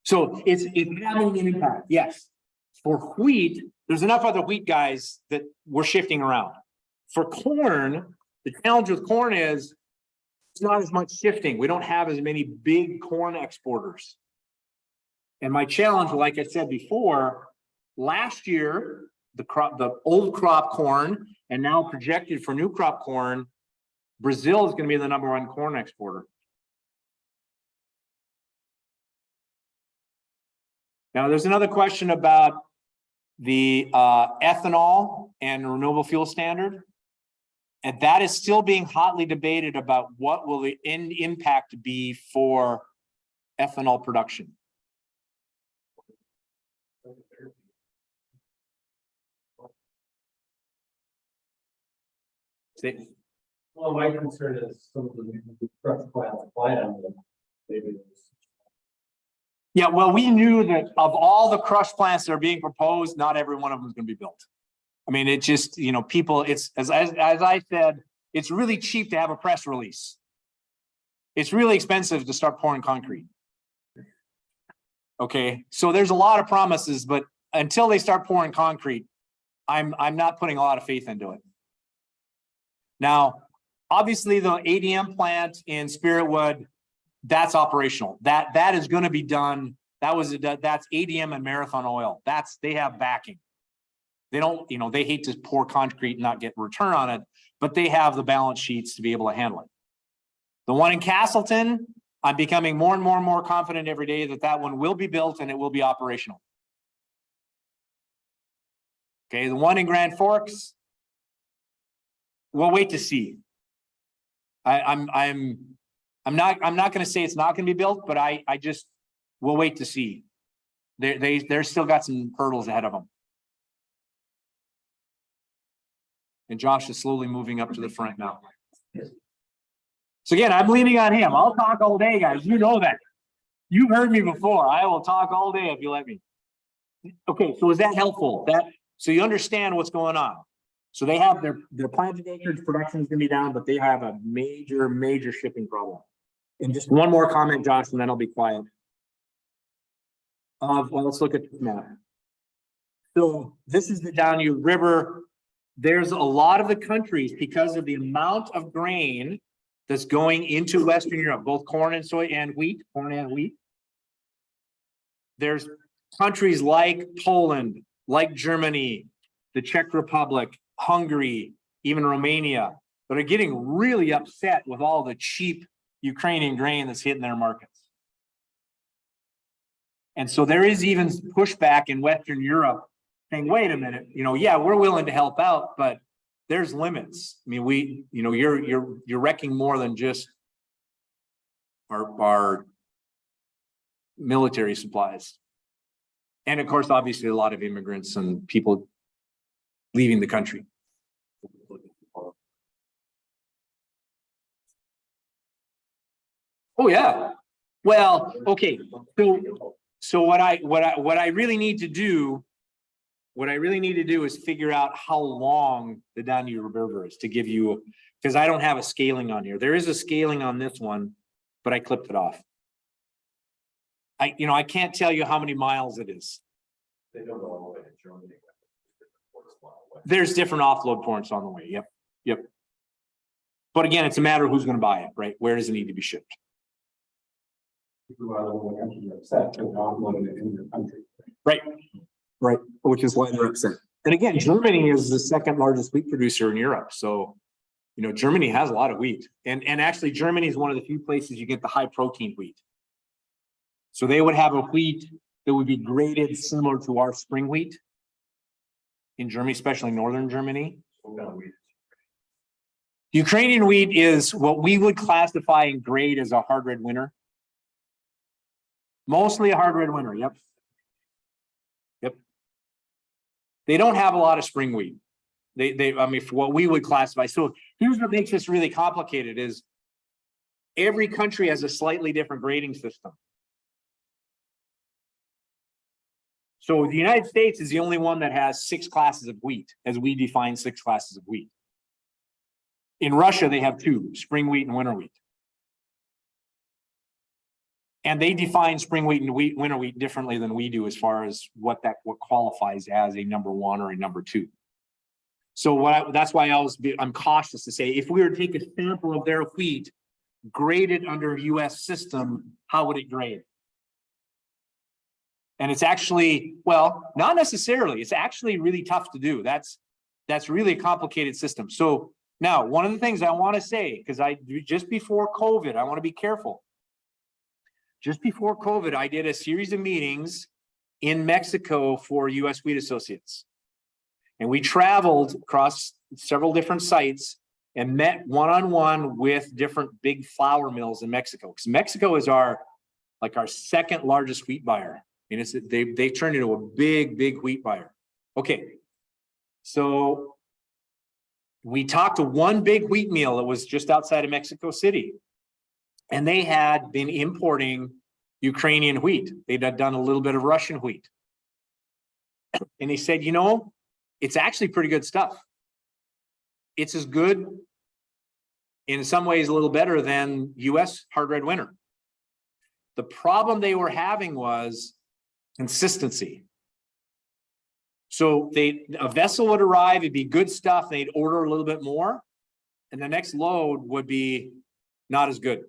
[SPEAKER 1] So it's having an impact, yes. For wheat, there's enough other wheat guys that we're shifting around. For corn, the challenge with corn is it's not as much shifting. We don't have as many big corn exporters. And my challenge, like I said before, last year, the old crop corn, and now projected for new crop corn, Brazil is going to be the #1 corn exporter. Now, there's another question about the ethanol and renewable fuel standard. And that is still being hotly debated about what will the end impact be for ethanol production.
[SPEAKER 3] Well, my concern is some of the crush plants applied on them. Maybe.
[SPEAKER 1] Yeah, well, we knew that of all the crush plants that are being proposed, not every one of them is going to be built. I mean, it just, people, it's as I said, it's really cheap to have a press release. It's really expensive to start pouring concrete. Okay, so there's a lot of promises, but until they start pouring concrete, I'm not putting a lot of faith into it. Now, obviously the ADM plant in Spiritwood, that's operational. That is going to be done. That's ADM and Marathon Oil. They have backing. They don't, they hate to pour concrete and not get return on it, but they have the balance sheets to be able to handle it. The one in Castleton, I'm becoming more and more confident every day that one will be built and it will be operational. Okay, the one in Grand Forks, we'll wait to see. I'm not going to say it's not going to be built, but we'll wait to see. They're still got some hurdles ahead of them. And Josh is slowly moving up to the front now. So again, I'm leaning on him. I'll talk all day, guys. You know that. You've heard me before. I will talk all day if you let me. Okay, so is that helpful? So you understand what's going on. So they have their planted acreage production is going to be down, but they have a major shipping problem. And just one more comment, Josh, and then I'll be quiet. Well, let's look at the map. So this is the Danube River. There's a lot of the countries, because of the amount of grain that's going into Western Europe, both corn and soy and wheat, There's countries like Poland, like Germany, the Czech Republic, Hungary, even Romania, that are getting really upset with all the cheap Ukrainian grain that's hitting their markets. And so there is even pushback in Western Europe saying, wait a minute, yeah, we're willing to help out, but there's limits. I mean, you're wrecking more than just our military supplies. And of course, obviously a lot of immigrants and people leaving the country. Oh yeah. Well, okay. So what I really need to do is figure out how long the Danube River is to give you, because I don't have a scaling on here. There is a scaling on this one, but I clipped it off. I can't tell you how many miles it is.
[SPEAKER 3] They don't go all the way to Germany.
[SPEAKER 1] There's different offload points on the way. Yep. But again, it's a matter of who's going to buy it, right? Where does it need to be shipped? Right. Which is why they're upset. And again, Germany is the second largest wheat producer in Europe. So, Germany has a lot of wheat. And actually, Germany is one of the few places you get the high protein wheat. So they would have a wheat that would be graded similar to our spring wheat in Germany, especially northern Germany. Ukrainian wheat is what we would classify and grade as a hard red winter. Mostly a hard red winter. Yep. They don't have a lot of spring wheat. I mean, for what we would classify. So here's what makes this really complicated is every country has a slightly different grading system. So the United States is the only one that has 6 classes of wheat, as we define 6 classes of wheat. In Russia, they have 2, spring wheat and winter wheat. And they define spring wheat and winter wheat differently than we do as far as what qualifies as a number 1 or a number 2. So that's why I'm cautious to say, if we were to take a sample of their wheat graded under US system, how would it grade? And it's actually, well, not necessarily. It's actually really tough to do. That's really a complicated system. So now, one of the things I want to say, because just before COVID, I want to be careful. Just before COVID, I did a series of meetings in Mexico for US Wheat Associates. And we traveled across several different sites and met one-on-one with different big flour mills in Mexico. Because Mexico is our second largest wheat buyer. And they've turned into a big wheat buyer. Okay, so we talked to one big wheat mill that was just outside of Mexico City, and they had been importing Ukrainian wheat. They'd done a little bit of Russian wheat, and they said, it's actually pretty good stuff. It's as good, in some ways, a little better than U.S. hard red winter. The problem they were having was Consistency. So a vessel would arrive, it'd be good stuff, they'd order a little bit more, and the next load would be not as good.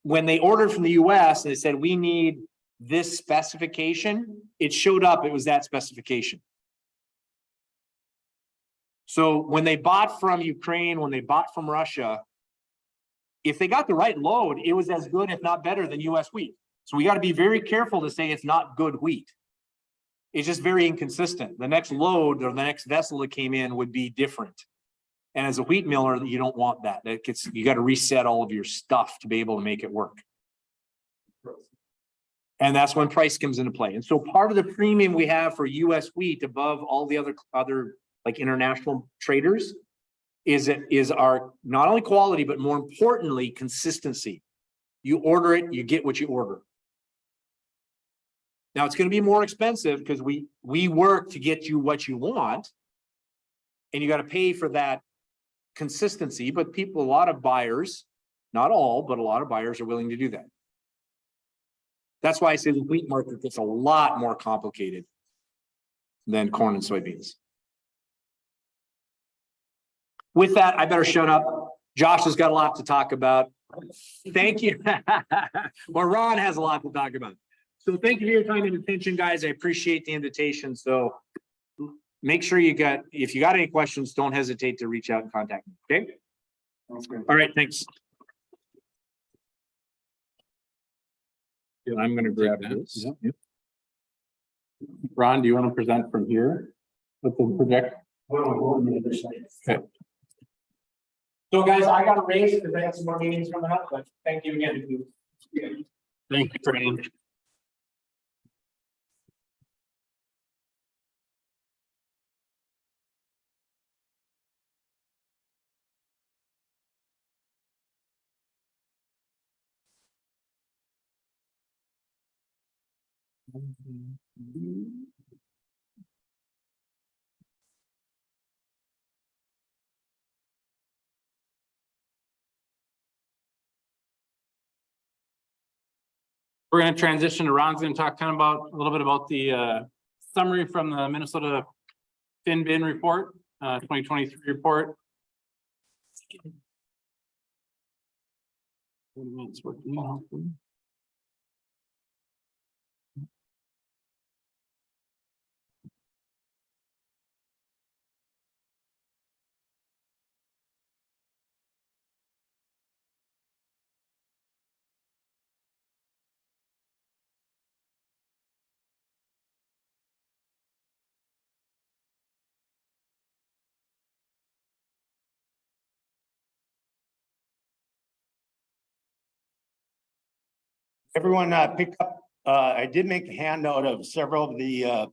[SPEAKER 1] When they ordered from the US, they said, we need this specification, it showed up, it was that specification. So when they bought from Ukraine, when they bought from Russia, if they got the right load, it was as good, if not better than US wheat. So we got to be very careful to say it's not good wheat. It's just very inconsistent. The next load or the next vessel that came in would be different. And as a wheat miller, you don't want that. You got to reset all of your stuff to be able to make it work. And that's when price comes into play. And so part of the premium we have for US wheat above all the other like international traders is our not only quality, but more importantly, consistency. You order it, you get what you order. Now it's going to be more expensive because we work to get you what you want, and you got to pay for that consistency. But a lot of buyers, not all, but a lot of buyers are willing to do that. That's why I say the wheat market gets a lot more complicated than corn and soybeans. With that, I better shut up. Josh has got a lot to talk about. Thank you. Well, Ron has a lot to talk about. So thank you for your time and attention, guys. I appreciate the invitation. So make sure if you got any questions, don't hesitate to reach out and contact me. Okay. All right. Thanks. I'm going to grab this.
[SPEAKER 2] Yep. Ron, do you want to present from here with the project? Okay.
[SPEAKER 1] So guys, I got a raise because I have some more meetings coming up, but thank you again.
[SPEAKER 2] Thank you, Fran. We're going to transition to Ron's going to talk kind of about a little bit about the summary from the Minnesota Fin Bin report, 2023 report.
[SPEAKER 4] Everyone pick up, I did make a handout of several of the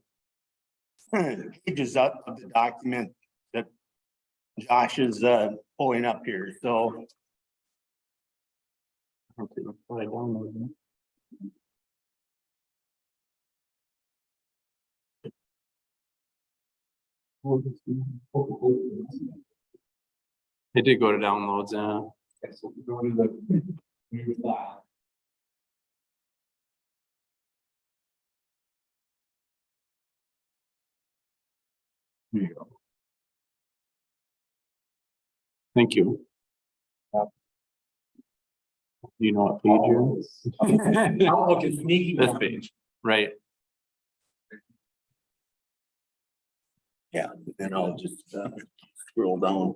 [SPEAKER 4] pages of the document that Josh is pulling up here, so.
[SPEAKER 2] It did go to downloads,
[SPEAKER 3] Go to the file.
[SPEAKER 2] Thank you. You know what page you're
[SPEAKER 1] I'll look at sneaky.
[SPEAKER 2] This page, right?
[SPEAKER 4] Yeah, then I'll just scroll down.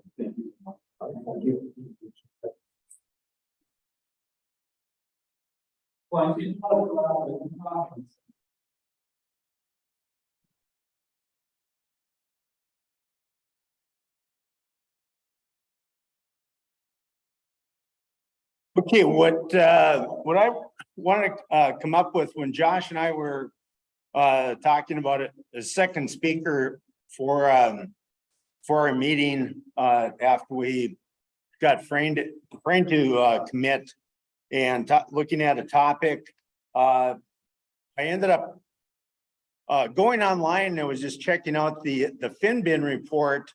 [SPEAKER 4] Okay, what I want to come up with when Josh and I were talking about it, the second speaker for our meeting after we got framed to commit and looking at a topic, I ended up going online and was just checking out the Fin Bin report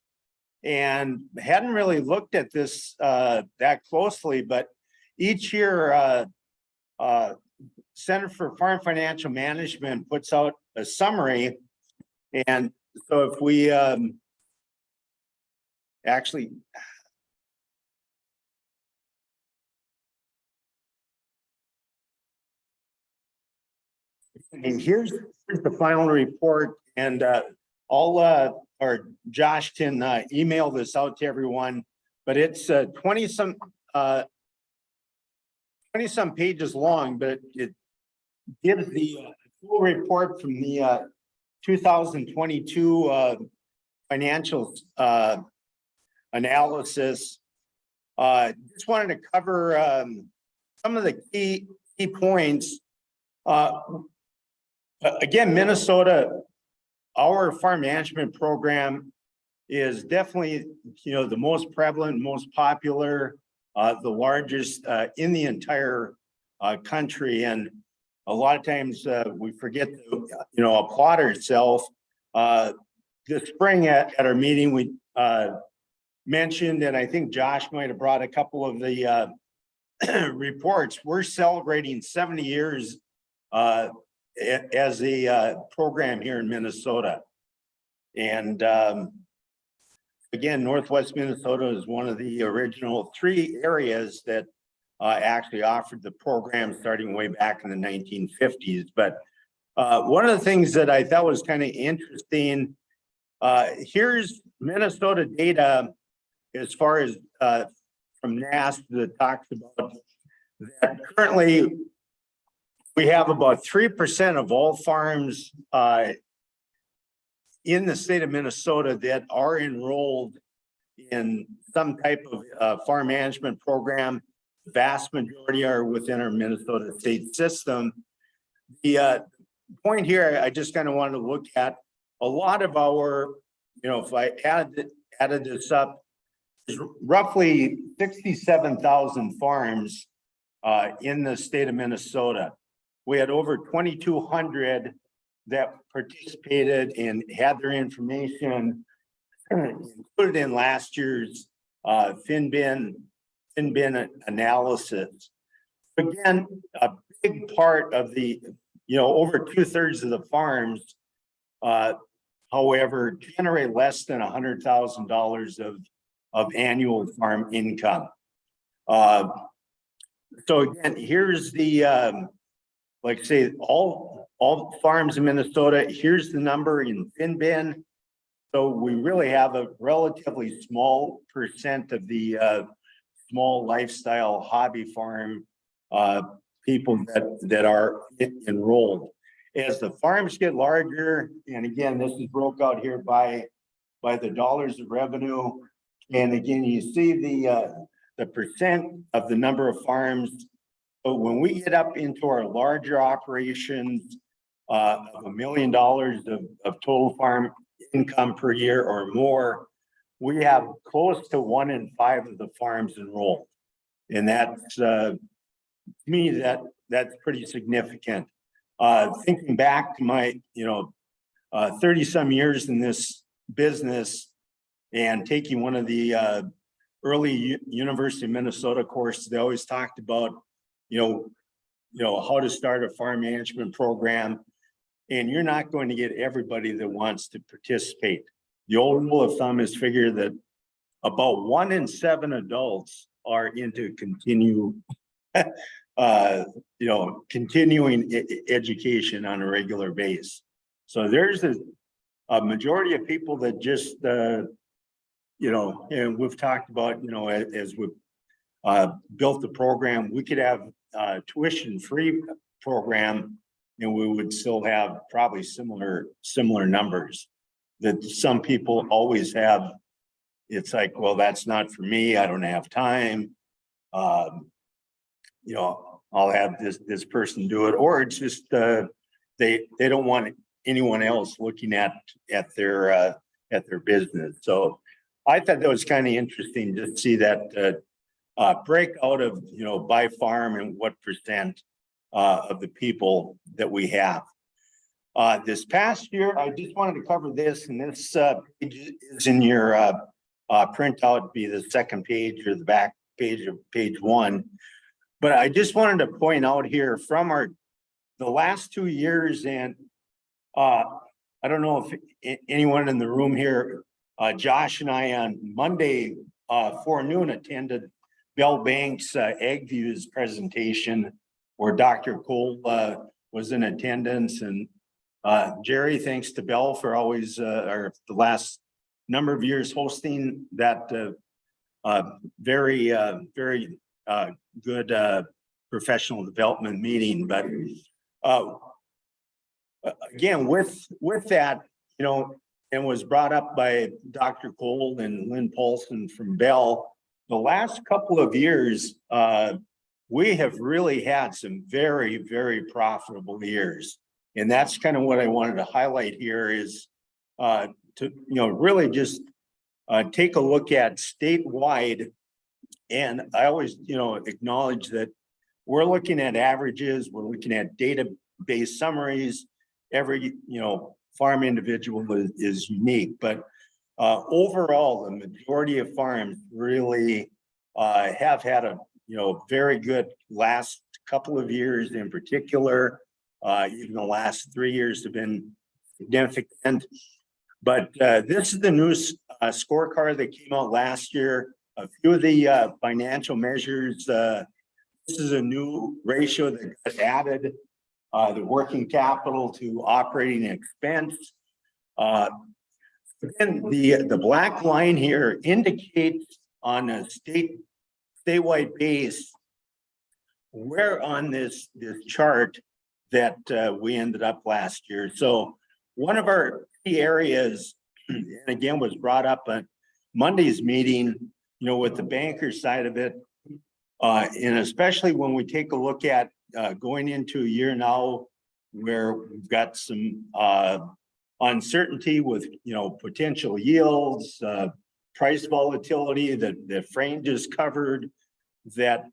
[SPEAKER 4] and hadn't really looked at this that closely, but each year
[SPEAKER 5] Center for Farm Financial Management puts out a summary. And so if we actually and here's the final report, and I'll or Josh can email this out to everyone, but it's 20 some pages long, but it gives the full report from the 2022 financial analysis. Just wanted to cover some of the key points. Again, Minnesota, our farm management program is definitely, the most prevalent, most popular, the largest in the entire country. And a lot of times we forget to, applaud ourselves. This spring at our meeting, we mentioned, and I think Josh might have brought a couple of the reports. We're celebrating 70 years as a program here in Minnesota. And again, Northwest Minnesota is one of the original 3 areas that actually offered the program starting way back in the 1950s. But one of the things that I thought was kind of interesting, here's Minnesota data as far as from NASS that talks about that currently we have about 3% of all farms in the state of Minnesota that are enrolled in some type of farm management program. The vast majority are within our Minnesota state system. The point here, I just kind of wanted to look at a lot of our, if I added this up, is roughly 67,000 farms in the state of Minnesota. We had over 2,200 that participated and had their information included in last year's FinBin analysis. Again, a big part of the, over 2/3 of the farms, however, generate less than $100,000 of annual farm income. So again, here's the like say all farms in Minnesota. Here's the number in FinBin. So we really have a relatively small percent of the small lifestyle hobby farm people that are enrolled. As the farms get larger, and again, this is broke out here by the dollars of revenue. And again, you see the percent of the number of farms. So when we get up into our larger operations of $1 million of total farm income per year or more, we have close to 1 in 5 of the farms enrolled. And that's, to me, that's pretty significant. Thinking back to my, 30 some years in this business and taking one of the early University of Minnesota courses, they always talked about, how to start a farm management program. And you're not going to get everybody that wants to participate. The old rule of thumb is figure that about 1 in 7 adults are into continuing education on a regular basis. So there's a majority of people that just, and we've talked about, as we've built the program, we could have tuition-free program and we would still have probably similar numbers that some people always have. It's like, well, that's not for me. I don't have time. I'll have this person do it, or it's just they don't want anyone else looking at their business. So I thought that was kind of interesting to see that breakout of by farm and what percent of the people that we have. This past year, I just wanted to cover this, and this page is in your printout, be the second page or the back page of page 1. But I just wanted to point out here from the last 2 years and, I don't know if anyone in the room here, Josh and I on Monday, forenoon attended Bell Bank's, Ag Views presentation where Dr. Cole, was in attendance and, Jerry, thanks to Bell for always, or the last number of years hosting that, very, very, good, professional development meeting, but, again, with that, you know, and was brought up by Dr. Cole and Lynn Paulson from Bell, the last couple of years, we have really had some very, very profitable years. And that's kind of what I wanted to highlight here is, to, you know, really just, take a look at statewide. And I always, you know, acknowledge that we're looking at averages, we're looking at database summaries. Every, you know, farm individual is unique, but overall, the majority of farms really have had a, you know, very good last couple of years in particular. Even the last 3 years have been significant. But this is the new scorecard that came out last year. A few of the financial measures, this is a new ratio that got added. The working capital to operating expense. And the black line here indicates on a statewide base where on this chart that we ended up last year. So one of our key areas, and again, was brought up at Monday's meeting, you know, with the banker side of it. And especially when we take a look at going into a year now where we've got some uncertainty with, you know, potential yields, price volatility that Frank just covered, that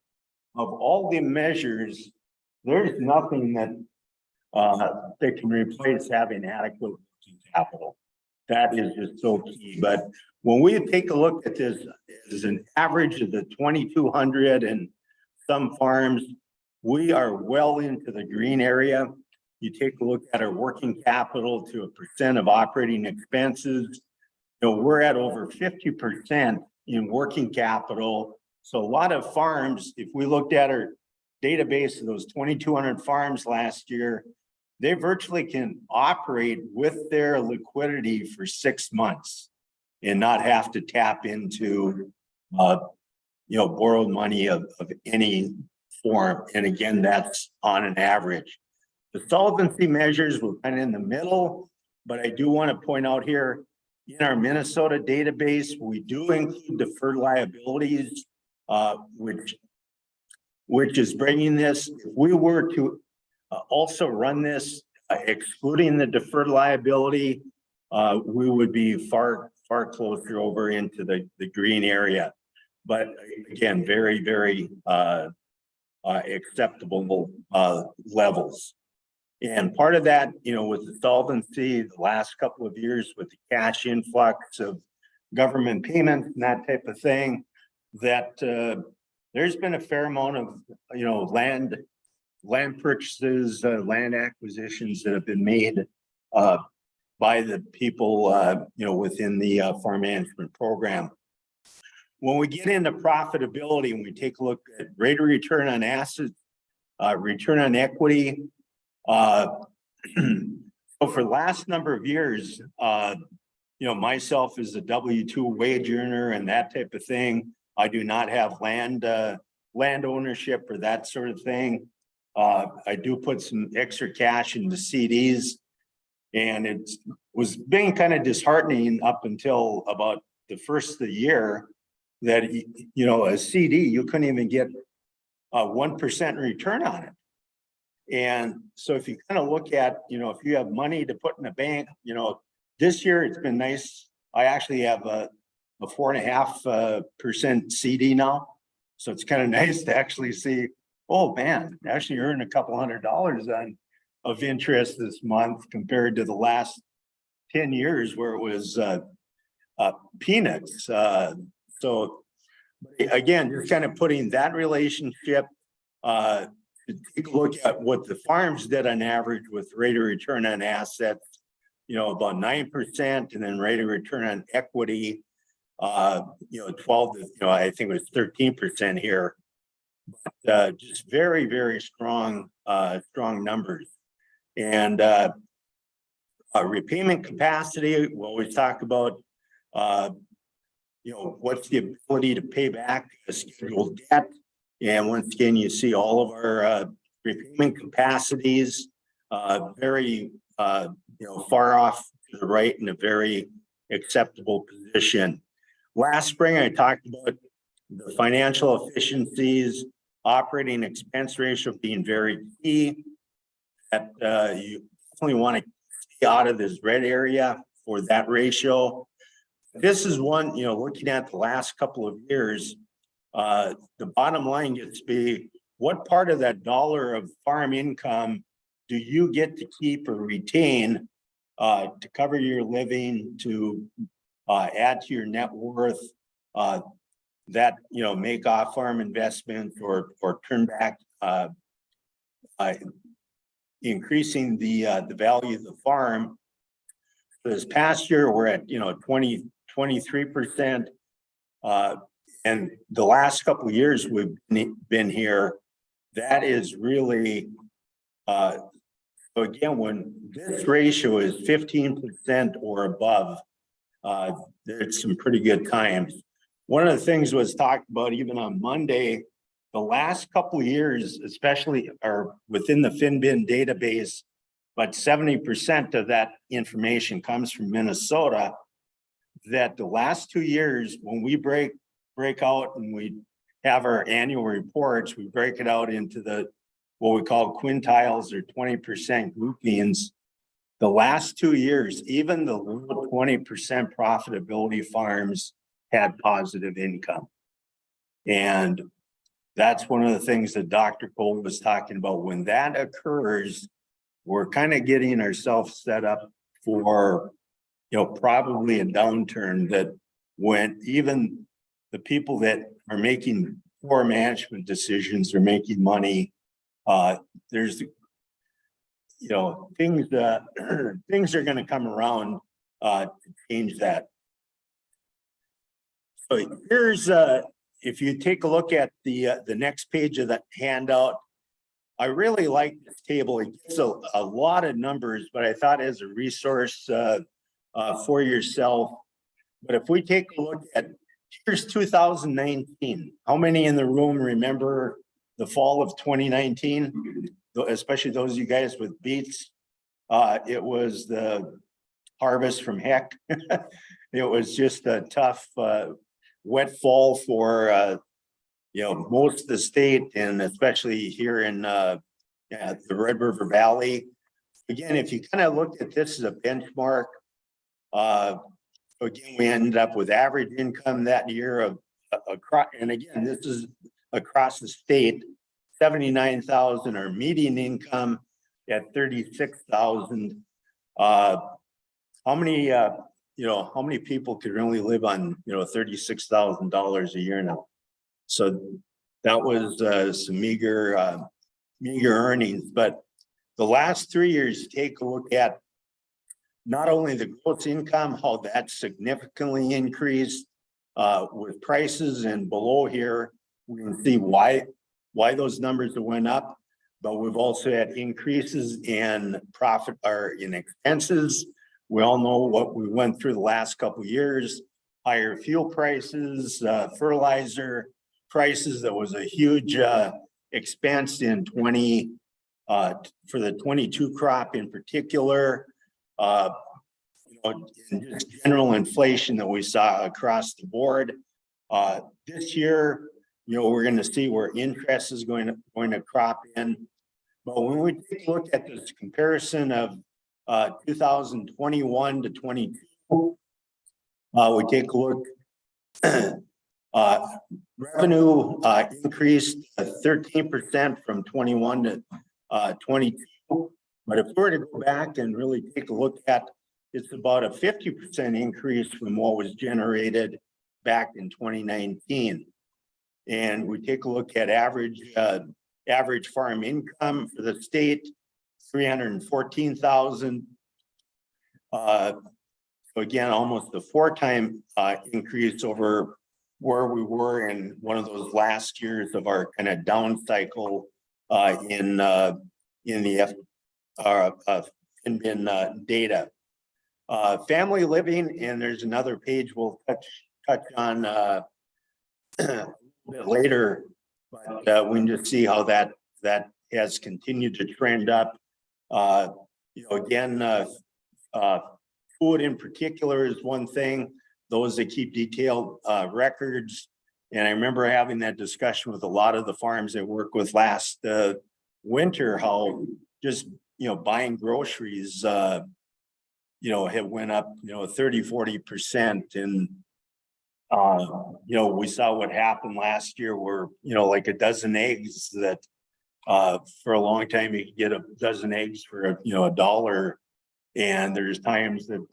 [SPEAKER 5] of all the measures, there's nothing that can replace having adequate working capital. That is just so key. But when we take a look at this as an average of the 2,200 and some farms, we are well into the green area. You take a look at our working capital to a percent of operating expenses. You know, we're at over 50% in working capital. So a lot of farms, if we looked at our database of those 2,200 farms last year, they virtually can operate with their liquidity for 6 months and not have to tap into, you know, borrowed money of any form. And again, that's on an average. The solvency measures were kind of in the middle, but I do want to point out here in our Minnesota database, we do include deferred liabilities, which is bringing this. If we were to also run this excluding the deferred liability, we would be far closer over into the green area. But again, very, very acceptable levels. And part of that, you know, with the solvency, the last couple of years with the cash influx of government payments and that type of thing, that there's been a fair amount of, you know, land purchases, land acquisitions that have been made by the people, you know, within the farm management program. When we get into profitability and we take a look at rate of return on assets, return on equity, so for the last number of years, you know, myself as a W-2 wage earner and that type of thing, I do not have land ownership or that sort of thing. I do put some extra cash into CDs, and it was being kind of disheartening up until about the first of the year that, you know, a CD, you couldn't even get a 1% return on it. And so if you kind of look at, you know, if you have money to put in a bank, you know, this year it's been nice. I actually have a 4.5% CD now. So it's kind of nice to actually see, oh man, actually earn a couple $100 of interest this month compared to the last 10 years where it was peanuts. So again, you're kind of putting that relationship to take a look at what the farms did on average with rate of return on assets, about 9%, and then rate of return on equity, 12 to, I think it was 13% here. Just very, very strong, strong numbers. And repayment capacity, we always talk about, what's the ability to pay back a scheduled debt. And once again, you see all of our repayment capacities, very, far off to the right in a very acceptable position. Last spring, I talked about the financial efficiencies, operating expense ratio being very key. That you definitely want to stay out of this red area for that ratio. This is one, looking at the last couple of years, the bottom line gets to be, what part of that dollar of farm income do you get to keep or retain to cover your living, to add to your net worth, that, make off farm investments or turn back, increasing the value of the farm. This past year, we're at, 23%. And the last couple of years we've been here, that is really, so again, when this ratio is 15% or above, there's some pretty good times. One of the things was talked about even on Monday, the last couple of years, especially are within the FinBin database, but 70% of that information comes from Minnesota. That the last 2 years, when we break out and we have our annual reports, we break it out into the what we call quintiles or 20% groupings. The last 2 years, even the low 20% profitability farms had positive income. And that's one of the things that Dr. Cole was talking about. When that occurs, we're kind of getting ourselves set up for, probably a downturn, that when even the people that are making poor management decisions are making money, there's, things are going to come around to change that. So here's, if you take a look at the next page of that handout, I really like this table. It gives a lot of numbers, but I thought as a resource for yourself. But if we take a look at, here's 2019. How many in the room remember the fall of 2019? Especially those of you guys with beets. It was the harvest from heck. It was just a tough, wet fall for, most of the state, and especially here in the Red River Valley. Again, if you kind of look at this as a benchmark, again, we ended up with average income that year of across, and again, this is across the state, 79,000, or median income at 36,000. How many, how many people could really live on, $36,000 a year now? So that was some meager earnings. But the last 3 years, take a look at not only the gross income, how that significantly increased with prices, and below here, we can see why those numbers went up, but we've also had increases in profit or in expenses. We all know what we went through the last couple of years, higher fuel prices, fertilizer prices. That was a huge expense in for the 22 crop in particular. And just general inflation that we saw across the board. This year, we're going to see where interest is going to crop in. But when we take a look at this comparison of 2021 to 22, we take a look. Revenue increased 13% from 21 to 22. But if we were to go back and really take a look at, it's about a 50% increase from what was generated back in 2019. And we take a look at average average farm income for the state, 314,000. So again, almost a 4-time increase over where we were in one of those last years of our kind of down cycle in the FNBN data. Family living, and there's another page we'll touch on a bit later, but we can just see how that has continued to trend up. Again, food in particular is one thing, those that keep detailed records. And I remember having that discussion with a lot of the farms I worked with last winter, how just, buying groceries, have went up, 30-40%. And, we saw what happened last year where, like a dozen eggs that for a long time you could get a dozen eggs for, $1. And there's times that,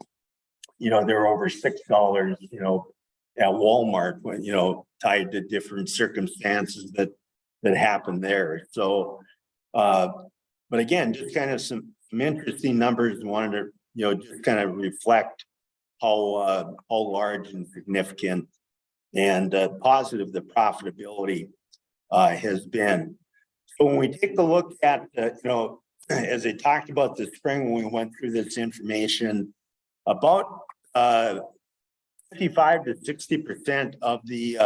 [SPEAKER 5] they're over $6, at Walmart when, tied to different circumstances that happened there. So, but again, just kind of some interesting numbers. Wanted to, just kind of reflect how large and significant and positive the profitability has been. So when we take a look at, as I talked about this spring, when we went through this information, about 55 to 60% of the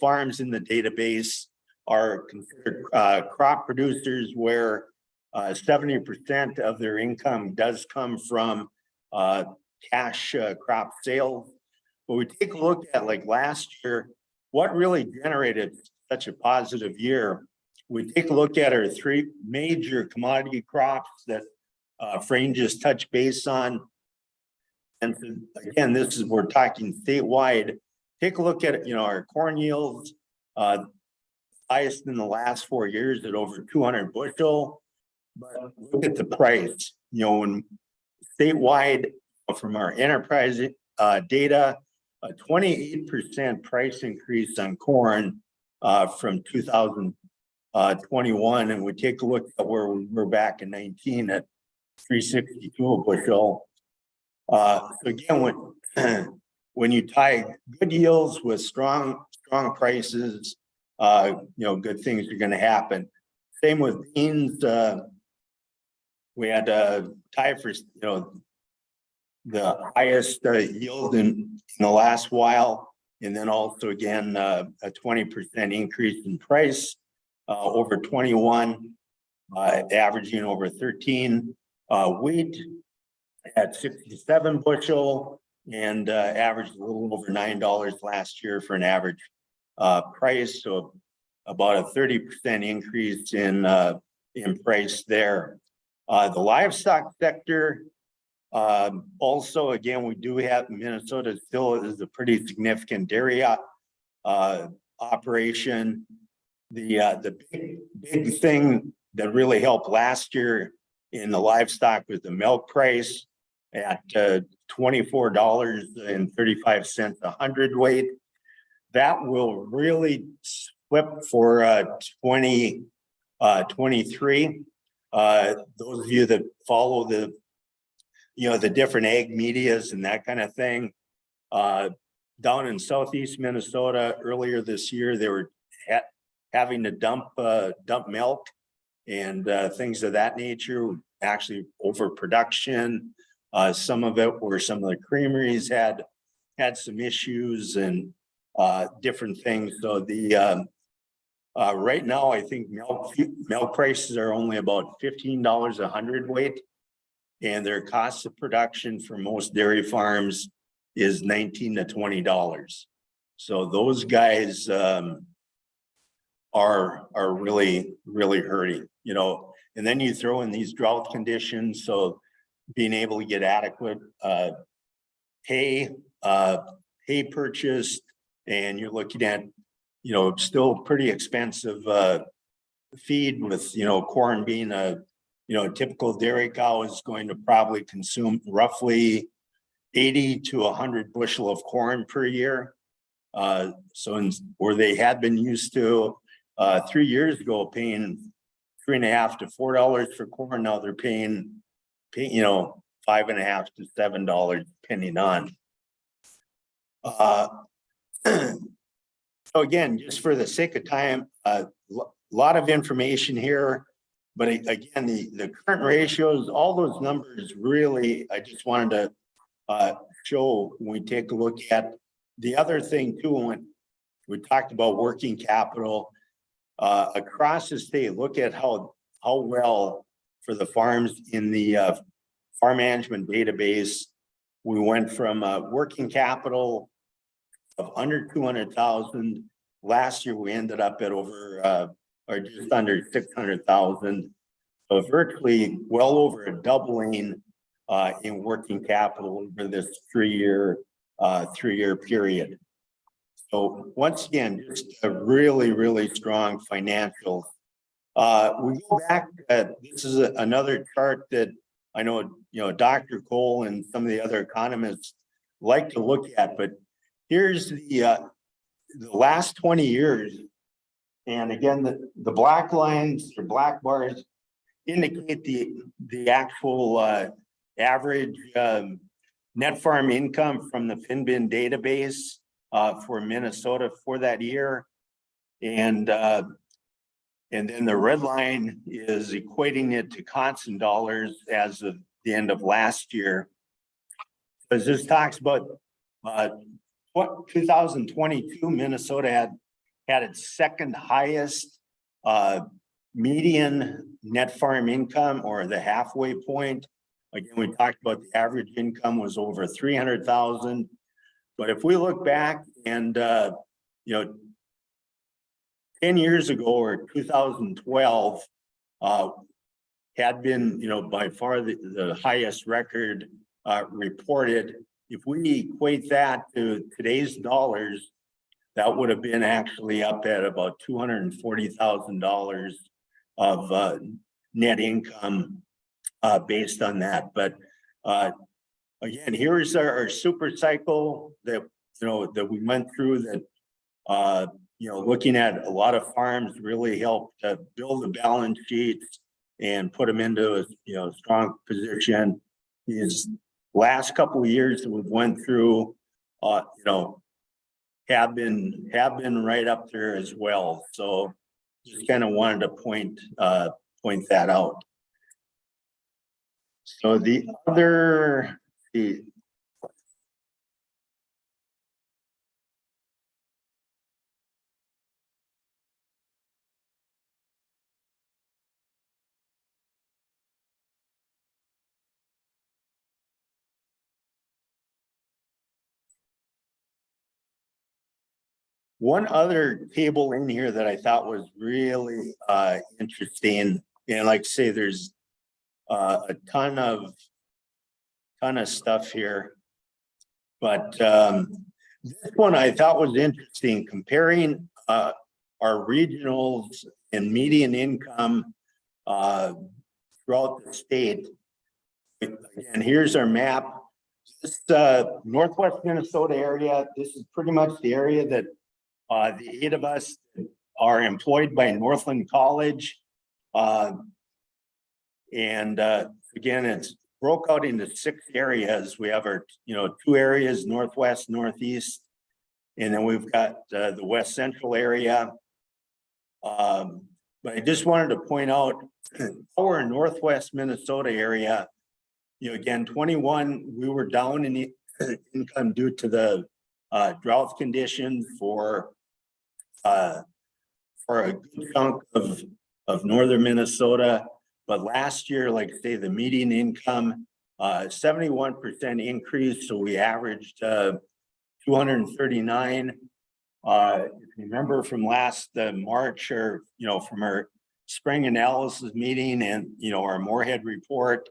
[SPEAKER 5] farms in the database are considered crop producers, where 70% of their income does come from cash crop sales. But we take a look at, like last year, what really generated such a positive year. We take a look at our 3 major commodity crops that Frayne just touched base on. And again, we're talking statewide. Take a look at, our corn yields, highest in the last 4 years at over 200 bushel. But look at the price, when statewide from our enterprise data, a 28% price increase on corn from 2021. And we take a look at where we were back in 19 at 362 a bushel. So again, when you tie good yields with strong prices, good things are going to happen. Same with beans. We had a tie for, the highest yield in the last while. And then also again, a 20% increase in price over 21, averaging over 13. Wheat at 67 bushel and averaged a little over $9 last year for an average price. So about a 30% increase in price there. The livestock sector, also, again, we do have Minnesota still is a pretty significant dairy operation. The big thing that really helped last year in the livestock was the milk price at $24.35 a hundredweight. That will really flip for 2023. Those of you that follow the different ag medias and that kind of thing, down in southeast Minnesota earlier this year, they were having to dump milk and things of that nature, actually overproduction. Some of it were some of the creameries had some issues and different things. So the right now, I think milk prices are only about $15 a hundredweight, and their cost of production for most dairy farms is $19 to $20. So those guys are really hurting, And then you throw in these drought conditions, so being able to get adequate hay purchased, and you're looking at still pretty expensive feed with corn being a typical dairy cow is going to probably consume roughly 80 to 100 bushel of corn per year. So where they had been used to 3 years ago paying $3.50 to $4 for corn. Now they're paying, you know, $5.50 to $7 depending on. So again, just for the sake of time, lot of information here. But again, the current ratios, all those numbers really, I just wanted to show when we take a look at the other thing too, when we talked about working capital across the state, look at how well for the farms in the farm management database, we went from working capital of under 200,000. Last year, we ended up at over or just under 600,000. So virtually well over a doubling in working capital over this three-year period. So once again, just a really strong financials. We go back, this is another chart that I know, you know, Dr. Cole and some of the other economists like to look at, but here's the last 20 years. And again, the black lines or black bars indicate the actual average net farm income from the FinBin database for Minnesota for that year. And then the red line is equating it to constant dollars as of the end of last year. As this talks about what 2022, Minnesota had its second highest median net farm income, or the halfway point. Again, we talked about the average income was over 300,000. But if we look back and, you know, 10 years ago or 2012 had been, you know, by far the highest record reported. If we equate that to today's dollars, that would have been actually up at about $240,000 of net income based on that. But again, here's our super cycle that, you know, that we went through that, you know, looking at a lot of farms really helped build the balance sheets and put them into a, you know, strong position. These last couple of years that we've went through, you know, have been right up there as well. So just kind of wanted to point that out. So the other, one other table in here that I thought was really interesting, and like I say, there's a ton of stuff here, but this one I thought was interesting, comparing our regionals and median income throughout the state. And here's our map. This Northwest Minnesota area, this is pretty much the area that the 8 of us are employed by Northland College. And again, it's broke out into 6 areas. We have our, you know, 2 areas, Northwest, Northeast, and then we've got the West Central area. But I just wanted to point out our Northwest Minnesota area, you know, again, 21, we were down in income due to the drought conditions for a good chunk of northern Minnesota. But last year, like I say, the median income, 71% increase. So we averaged 239. If you remember from last March, or, you know, from our spring analysis meeting and, you know, our Moorhead report,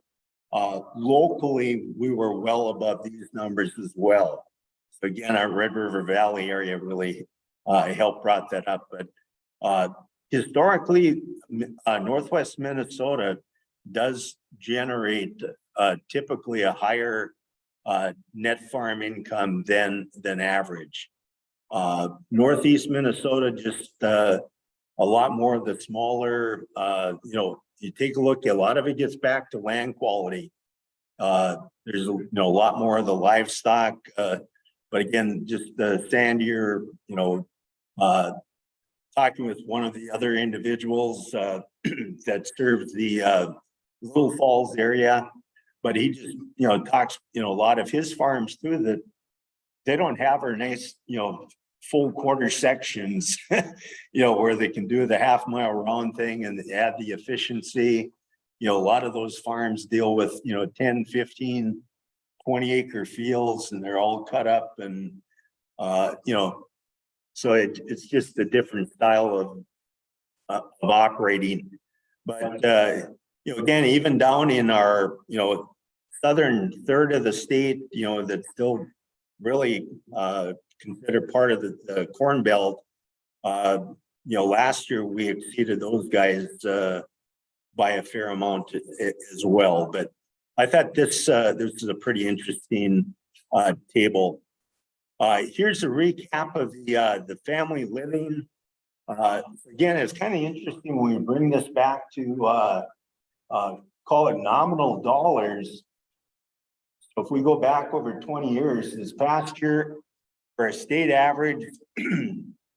[SPEAKER 5] locally, we were well above these numbers as well. So again, our Red River Valley area really helped brought that up. But historically, Northwest Minnesota does generate typically a higher net farm income than average. Northeast Minnesota just a lot more of the smaller, you take a look, a lot of it gets back to land quality. There's, a lot more of the livestock, but again, just the sandier, talking with one of the other individuals, that serves the, Little Falls area. But he just, talks, a lot of his farms too, that they don't have our nice, full quarter sections, where they can do the half-mile round thing and add the efficiency. A lot of those farms deal with, 10, 15, 20-acre fields, and they're all cut up and, so it's just a different style of operating. But, again, even down in our, southern third of the state, that's still really considered part of the Corn Belt. Last year we exceeded those guys by a fair amount as well. But I thought this is a pretty interesting table. Here's a recap of the family living. Again, it's kind of interesting when we bring this back to call it nominal dollars. So if we go back over 20 years, this past year, for a state average,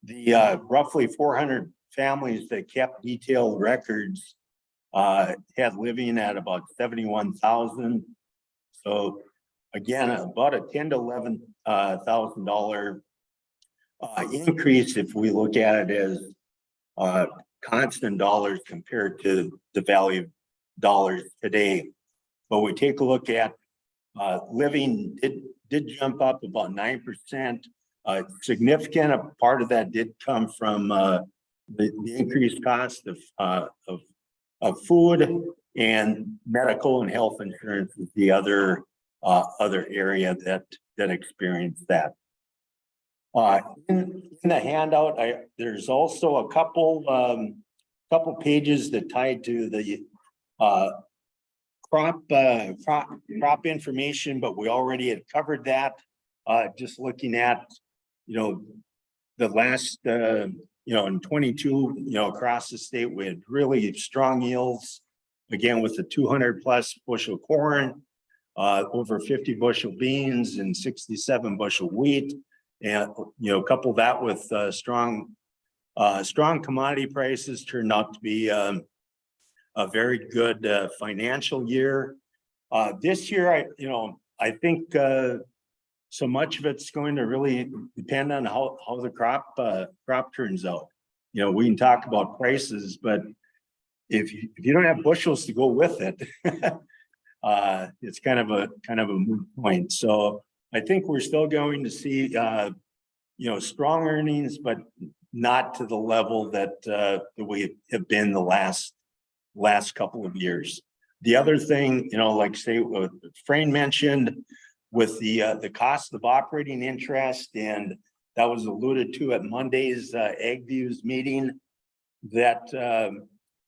[SPEAKER 5] the roughly 400 families that kept detailed records had living at about 71,000. So again, about a $10,000 to $11,000 increase if we look at it as constant dollars compared to the value of dollars today. But we take a look at living, it did jump up about 9%. Significant a part of that did come from the increased cost of food, and medical and health insurance is the other area that experienced that. In the handout, there's also a couple pages that tied to the crop information, but we already had covered that. Just looking at, the last, in 22, across the state, we had really strong yields. Again, with the 200+ bushel corn, over 50 bushel beans and 67 bushel wheat. And, couple that with strong commodity prices, turned out to be a very good financial year. This year, I think so much of it's going to really depend on how the crop turns out. We can talk about prices, but if you don't have bushels to go with it, it's kind of a moot point. So I think we're still going to see strong earnings, but not to the level that we have been the last couple of years. The other thing, like say what Frayne mentioned with the cost of operating interest, and that was alluded to at Monday's Ag Views meeting, that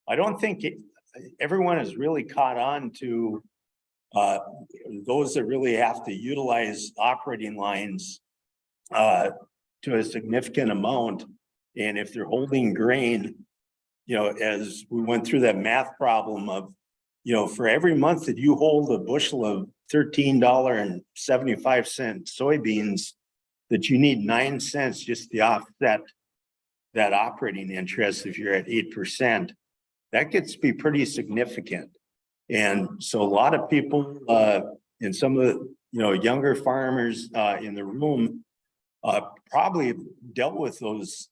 [SPEAKER 5] I don't think everyone has really caught on to those that really have to utilize operating lines to a significant amount. And if they're holding grain, as we went through that math problem of, for every month that you hold a bushel of $13.75 soybeans, that you need 9 cents just to offset that operating interest. If you're at 8%, that gets to be pretty significant. And so a lot of people and some of the younger farmers in the room probably dealt with those,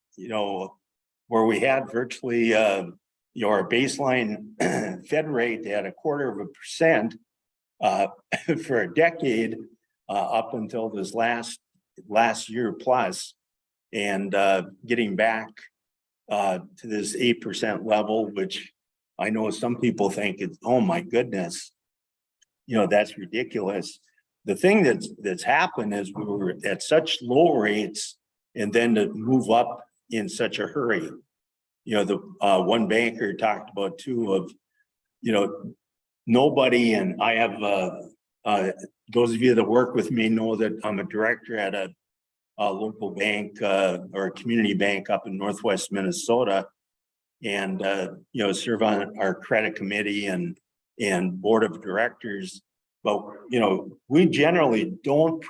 [SPEAKER 5] where we had virtually our baseline Fed rate at 0.25% for a decade up until this last year plus, and getting back to this 8% level, which I know some people think it's, oh my goodness, that's ridiculous. The thing that's happened is we were at such low rates, and then to move up in such a hurry. The one banker talked about too of, nobody, and I have those of you that work with me know that I'm a director at a local bank or a community bank up in Northwest Minnesota. and, serve on our credit committee and board of directors. But, we generally don't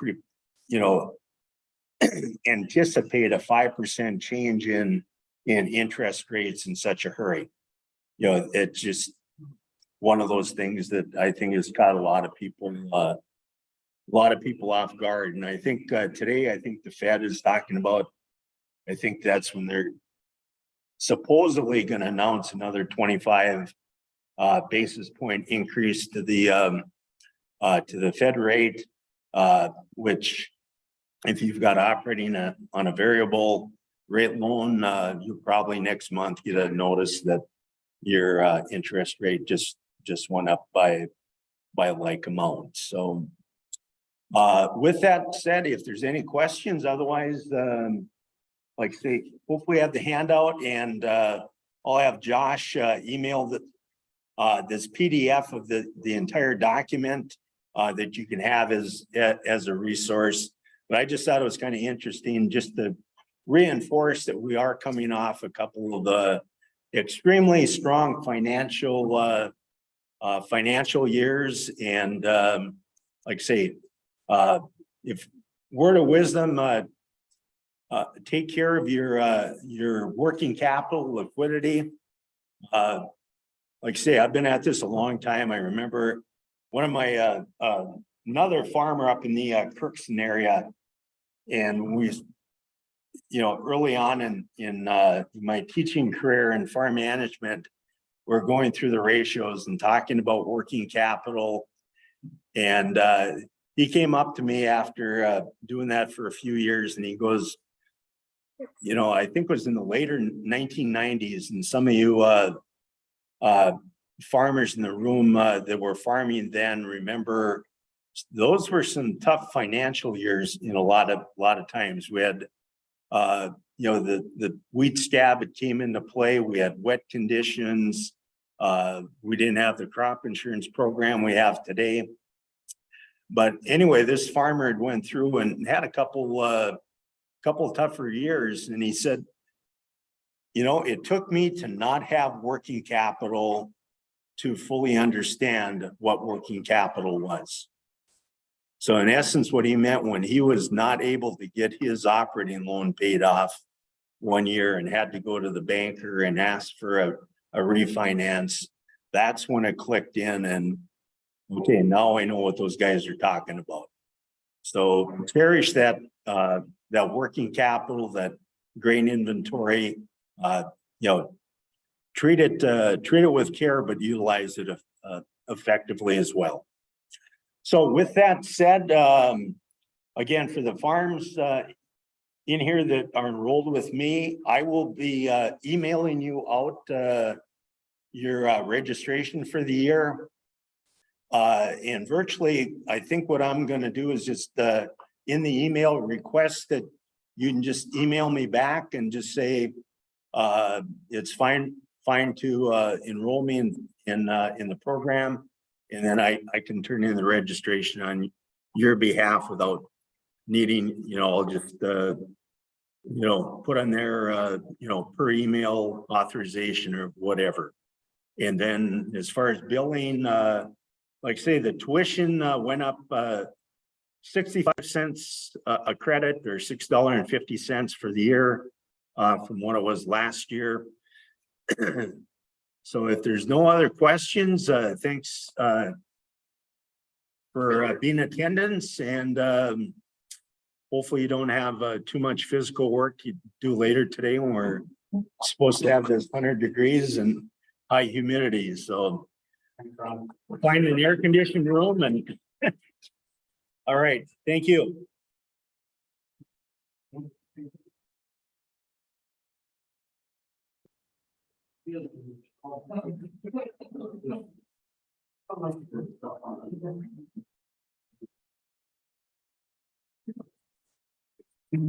[SPEAKER 5] anticipate a 5% change in interest rates in such a hurry. It's just one of those things that I think has caught a lot of people off guard. And I think today, I think the Fed is talking about, I think that's when they're supposedly going to announce another 25 basis point increase to the Fed rate, which if you've got operating on a variable rate loan, you probably next month get a notice that your interest rate just went up by a like amount. So with that said, if there's any questions, otherwise, like say, hopefully have the handout, and I'll have Josh email this PDF of the entire document that you can have as a resource. But I just thought it was kind of interesting just to reinforce that we are coming off a couple of the extremely strong financial years. And like I say, if word of wisdom, take care of your working capital liquidity. Like I say, I've been at this a long time. I remember one of my another farmer up in the Kirkson area, and we, early on in my teaching career in farm management, we're going through the ratios and talking about working capital. And he came up to me after doing that for a few years, and he goes, I think it was in the later 1990s, and some of you farmers in the room that were farming then remember those were some tough financial years in a lot of times. We had the wheat scab, it came into play. We had wet conditions. We didn't have the crop insurance program we have today. But anyway, this farmer had went through and had a couple tougher years, and he said, it took me to not have working capital to fully understand what working capital was. So in essence, what he meant, when he was not able to get his operating loan paid off one year and had to go to the banker and ask for a refinance, that's when it clicked in, and okay, now I know what those guys are talking about. So cherish that working capital, that grain inventory, treat it with care, but utilize it effectively as well. So with that said, again, for the farms in here that are enrolled with me, I will be emailing you out your registration for the year. And virtually, I think what I'm going to do is just in the email request that you can just email me back and just say it's fine to enroll me in the program, and then I can turn in the registration on your behalf without needing, I'll just put on there per email authorization or whatever. And then as far as billing, like say the tuition went up 65 cents a credit, or $6.50 for the year from what it was last year. So if there's no other questions, thanks for being in attendance, and hopefully you don't have too much physical work you do later today when we're supposed to have this 100 degrees and high humidity. So we're finding an air-conditioned room, and all right, thank you.